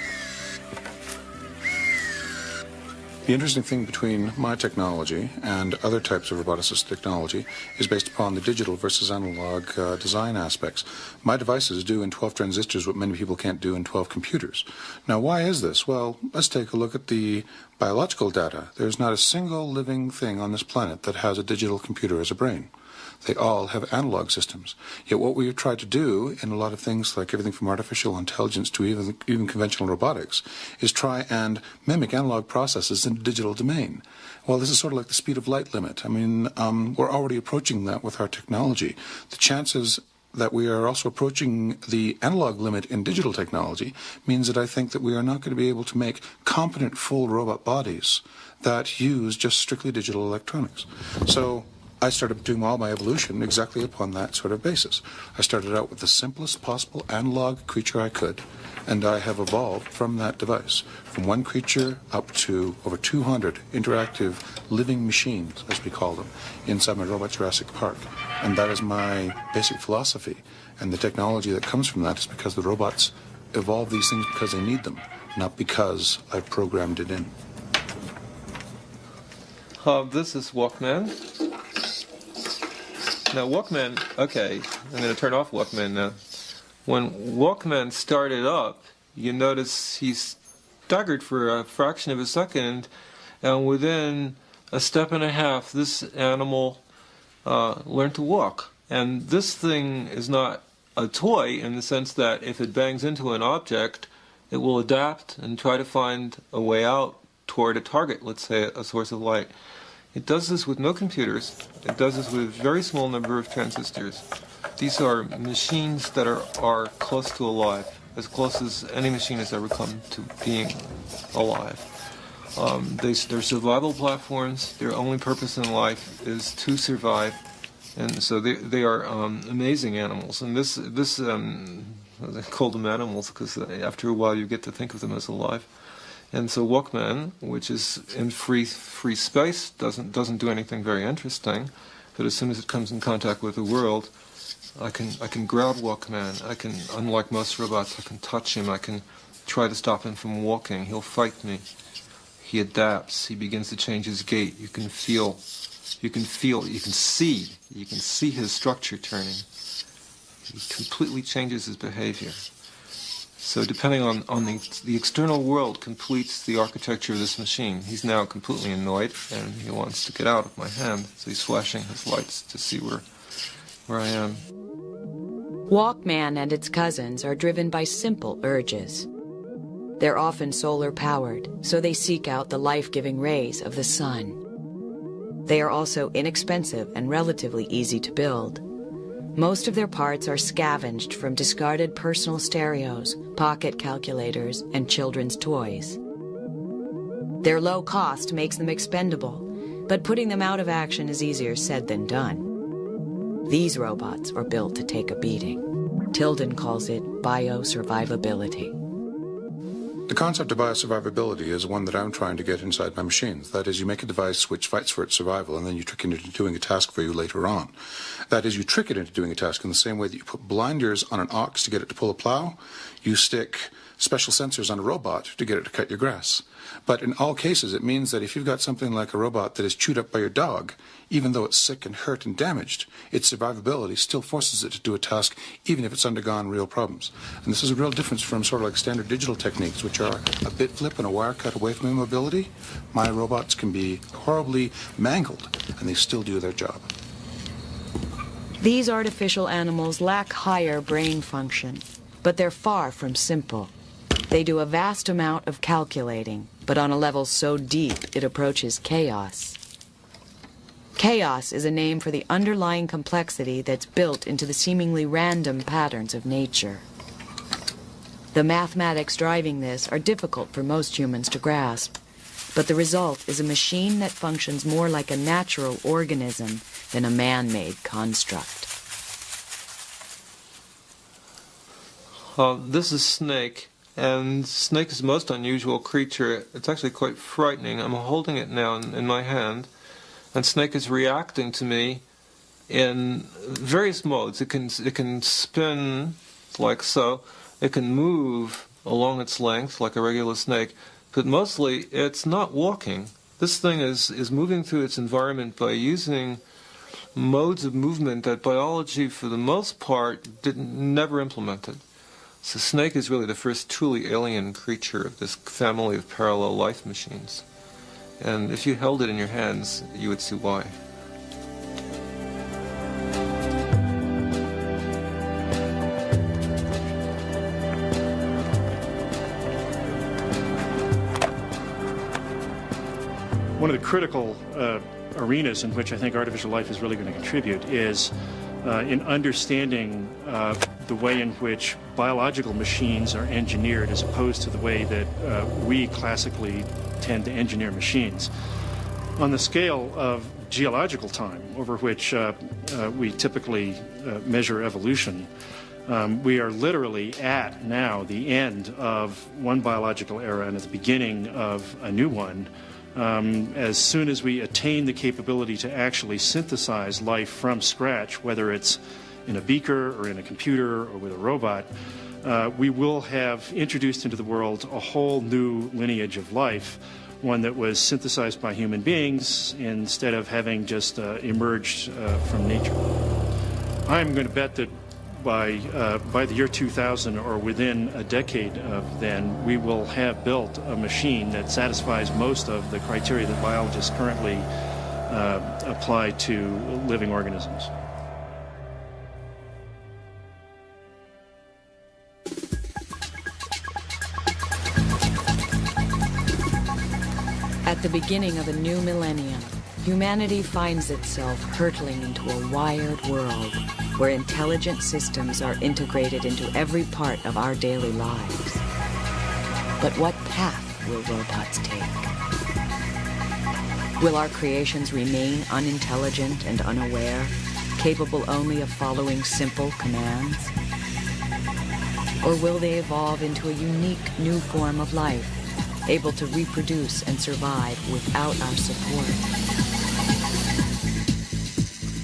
The interesting thing between my technology and other types of roboticist technology is based upon the digital versus analog design aspects. My devices do in 12 transistors what many people can't do in 12 computers. Now, why is this? Well, let's take a look at the biological data. There's not a single living thing on this planet that has a digital computer as a brain. They all have analog systems. Yet what we have tried to do in a lot of things, like everything from artificial intelligence to even conventional robotics, is try and mimic analog processes in the digital domain. Well, this is sort of like the speed of light limit. I mean, we're already approaching that with our technology. The chances that we are also approaching the analog limit in digital technology means that I think that we are not going to be able to make competent full robot bodies that use just strictly digital electronics. So I started doing all my evolution exactly upon that sort of basis. I started out with the simplest possible analog creature I could, and I have evolved from that device, from one creature up to over 200 interactive living machines, as we call them, inside my Robot Jurassic Park. And that is my basic philosophy. And the technology that comes from that is because the robots evolve these things because they need them, not because I've programmed it in. This is Walkman. Now Walkman, okay, I'm going to turn off Walkman now. When Walkman started up, you notice he staggered for a fraction of a second, and within a step and a half, this animal learned to walk. And this thing is not a toy in the sense that if it bangs into an object, it will adapt and try to find a way out toward a target, let's say a source of light. It does this with no computers. It does this with a very small number of transistors. These are machines that are close to alive, as close as any machine has ever come to being alive. They're survival platforms. Their only purpose in life is to survive, and so they are amazing animals. And I call them animals because after a while you get to think of them as alive. And so Walkman, which is in free space, doesn't do anything very interesting, but as soon as it comes in contact with the world, I can grab Walkman. I can, unlike most robots, I can touch him. I can try to stop him from walking. He'll fight me. He adapts. He begins to change his gait. You can see his structure turning. He completely changes his behavior. So depending on the external world completes the architecture of this machine. He's now completely annoyed, and he wants to get out of my hand, so he's flashing his lights to see where I am. Walkman and its cousins are driven by simple urges. They're often solar-powered, so they seek out the life-giving rays of the sun. They are also inexpensive and relatively easy to build. Most of their parts are scavenged from discarded personal stereos, pocket calculators, and children's toys. Their low cost makes them expendable, but putting them out of action is easier said than done. These robots are built to take a beating. Tilden calls it biosurvivability. The concept of biosurvivability is one that I'm trying to get inside my machines. That is, you make a device which fights for its survival, and then you trick it into doing a task for you later on. That is, you trick it into doing a task in the same way that you put blinders on an ox to get it to pull a plow. You stick special sensors on a robot to get it to cut your grass. But in all cases, it means that if you've got something like a robot that is chewed up by your dog, even though it's sick and hurt and damaged, its survivability still forces it to do a task, even if it's undergone real problems. And this is a real difference from sort of like standard digital techniques, which are a bit flip and a wire cut away from immobility. My robots can be horribly mangled, and they still do their job. These artificial animals lack higher brain function, but they're far from simple. They do a vast amount of calculating, but on a level so deep it approaches chaos. Chaos is a name for the underlying complexity that's built into the seemingly random patterns of nature. The mathematics driving this are difficult for most humans to grasp, but the result is a machine that functions more like a natural organism than a man-made construct. This is Snake, and Snake is the most unusual creature. It's actually quite frightening. I'm holding it now in my hand, and Snake is reacting to me in various modes. It can spin like so. It can move along its length like a regular snake, but mostly it's not walking. This thing is moving through its environment by using modes of movement that biology, for the most part, never implemented. So Snake is really the first truly alien creature of this family of parallel life machines. And if you held it in your hands, you would see why. One of the critical arenas in which I think artificial life is really going to contribute is in understanding the way in which biological machines are engineered as opposed to the way that we classically tend to engineer machines. On the scale of geological time, over which we typically measure evolution, we are literally at now the end of one biological era and at the beginning of a new one. As soon as we attain the capability to actually synthesize life from scratch, whether it's in a beaker or in a computer or with a robot, we will have introduced into the world a whole new lineage of life, one that was synthesized by human beings instead of having just emerged from nature. I'm going to bet that by the year 2000 or within a decade of then, we will have built a machine that satisfies most of the criteria that biologists currently apply to living organisms. At the beginning of a new millennium, humanity finds itself hurtling into a wired world where intelligent systems are integrated into every part of our daily lives. But what path will robots take? Will our creations remain unintelligent and unaware, capable only of following simple commands? Or will they evolve into a unique new form of life, able to reproduce and survive without our support?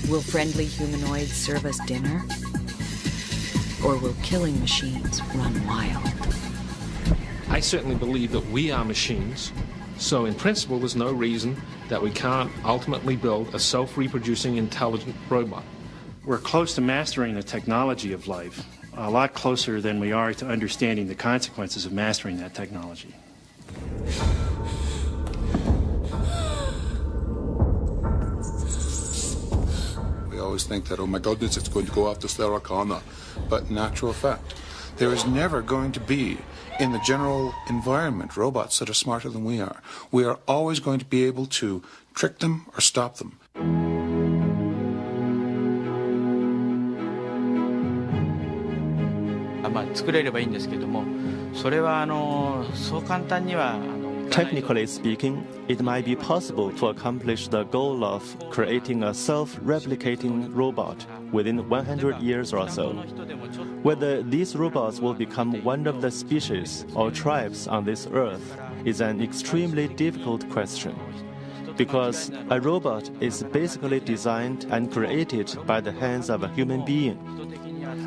Will friendly humanoids serve us dinner? Or will killing machines run wild? I certainly believe that we are machines, so in principle there's no reason that we can't ultimately build a self-reproducing intelligent robot. We're close to mastering the technology of life, a lot closer than we are to understanding the consequences of mastering that technology. We always think that, oh my goodness, it's going to go after Sarah Connor. But in actual fact, there is never going to be, in the general environment, robots that are smarter than we are. We are always going to be able to trick them or stop them. 作れればいいんですけども、それはそう簡単には Technically speaking, it might be possible to accomplish the goal of creating a self-replicating robot within 100 years or so. Whether these robots will become one of the species or tribes on this earth is an extremely difficult question, because a robot is basically designed and created by the hands of a human being.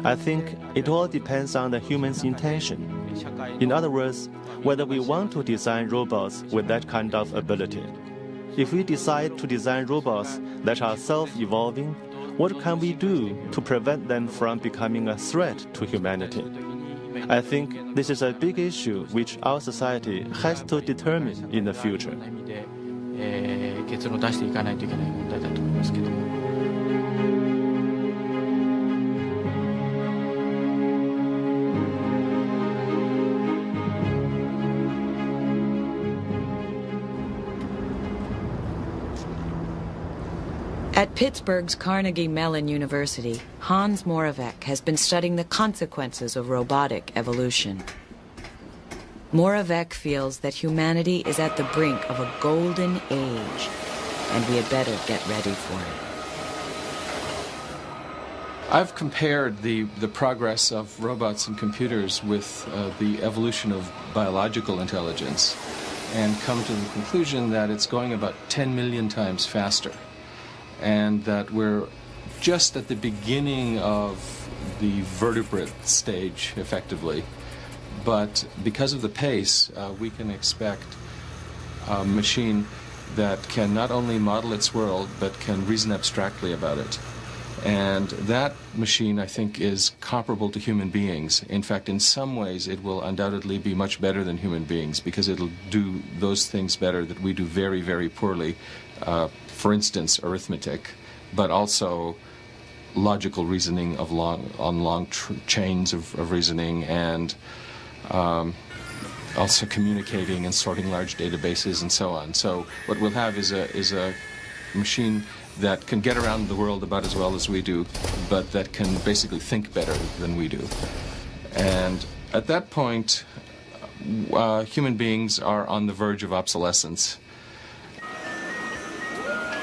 I think it all depends on the human's intention. In other words, whether we want to design robots with that kind of ability. If we decide to design robots that are self-evolving, what can we do to prevent them from becoming a threat to humanity? I think this is a big issue which our society has to determine in the future. At Pittsburgh's Carnegie Mellon University, Hans Moravec has been studying the consequences of robotic evolution. Moravec feels that humanity is at the brink of a golden age, and we had better get ready for it. I've compared the progress of robots and computers with the evolution of biological intelligence and come to the conclusion that it's going about 10 million times faster, and that we're just at the beginning of the vertebrate stage, effectively. But because of the pace, we can expect a machine that can not only model its world, but can reason abstractly about it. And that machine, I think, is comparable to human beings. In fact, in some ways, it will undoubtedly be much better than human beings, because it'll do those things better that we do very, very poorly. For instance, arithmetic, but also logical reasoning of long chains of reasoning, and also communicating and sorting large databases and so on. So what we'll have is a machine that can get around the world about as well as we do, but that can basically think better than we do. And at that point, human beings are on the verge of obsolescence.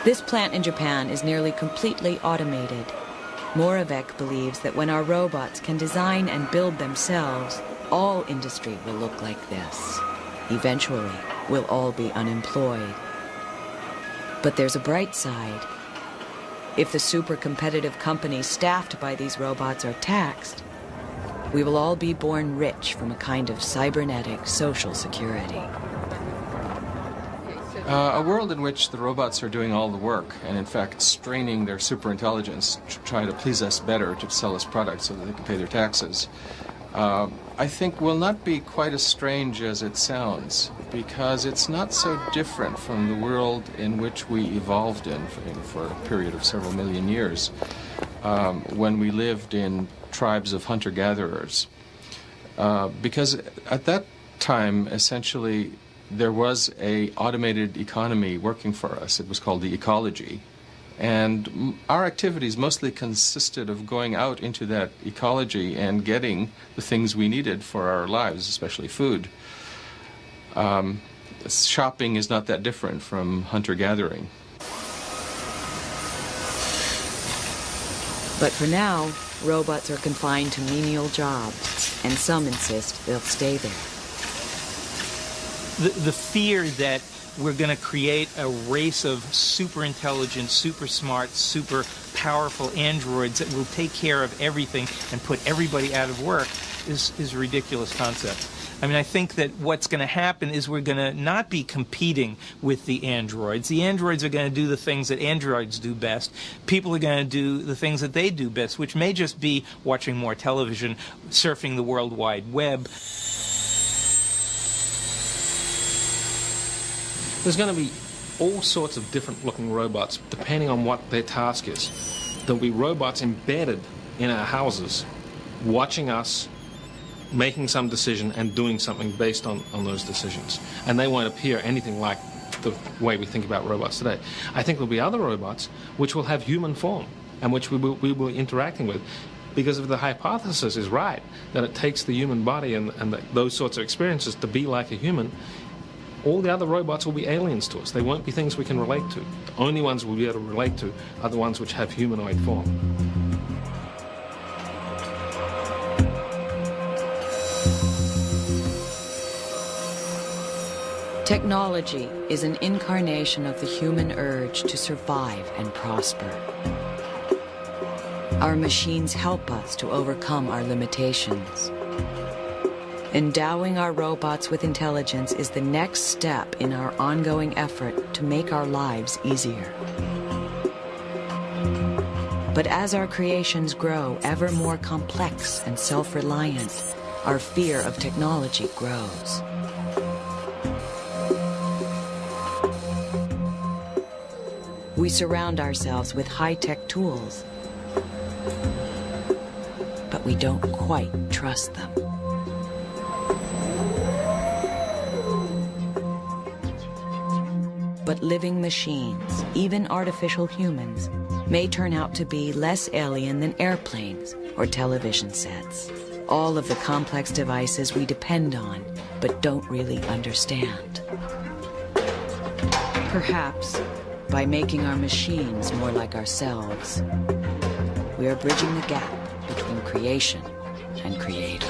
This plant in Japan is nearly completely automated. Moravec believes that when our robots can design and build themselves, all industry will look like this. Eventually, we'll all be unemployed. But there's a bright side. If the super competitive companies staffed by these robots are taxed, we will all be born rich from a kind of cybernetic social security. A world in which the robots are doing all the work and, in fact, straining their superintelligence to try to please us better, to sell us products so that they can pay their taxes, I think will not be quite as strange as it sounds, because it's not so different from the world in which we evolved in for a period of several million years, when we lived in tribes of hunter-gatherers. Because at that time, essentially, there was an automated economy working for us. It was called the ecology. And our activities mostly consisted of going out into that ecology and getting the things we needed for our lives, especially food. Shopping is not that different from hunter-gathering. But for now, robots are confined to menial jobs, and some insist they'll stay there. The fear that we're going to create a race of super intelligent, super smart, super powerful androids that will take care of everything and put everybody out of work is a ridiculous concept. I mean, I think that what's going to happen is we're going to not be competing with the androids. The androids are going to do the things that androids do best. People are going to do the things that they do best, which may just be watching more television, surfing the World Wide Web. There's going to be all sorts of different looking robots depending on what their task is. There'll be robots embedded in our houses, watching us, making some decision and doing something based on those decisions. And they won't appear anything like the way we think about robots today. I think there'll be other robots which will have human form and which we will be interacting with, because if the hypothesis is right, that it takes the human body and those sorts of experiences to be like a human, all the other robots will be aliens to us. They won't be things we can relate to. The only ones we'll be able to relate to are the ones which have humanoid form. Technology is an incarnation of the human urge to survive and prosper. Our machines help us to overcome our limitations. Endowing our robots with intelligence is the next step in our ongoing effort to make our lives easier. But as our creations grow ever more complex and self-reliant, our fear of technology grows. We surround ourselves with high-tech tools, but we don't quite trust them. But living machines, even artificial humans, may turn out to be less alien than airplanes or television sets. All of the complex devices we depend on, but don't really understand. Perhaps, by making our machines more like ourselves, we are bridging the gap between creation and creator.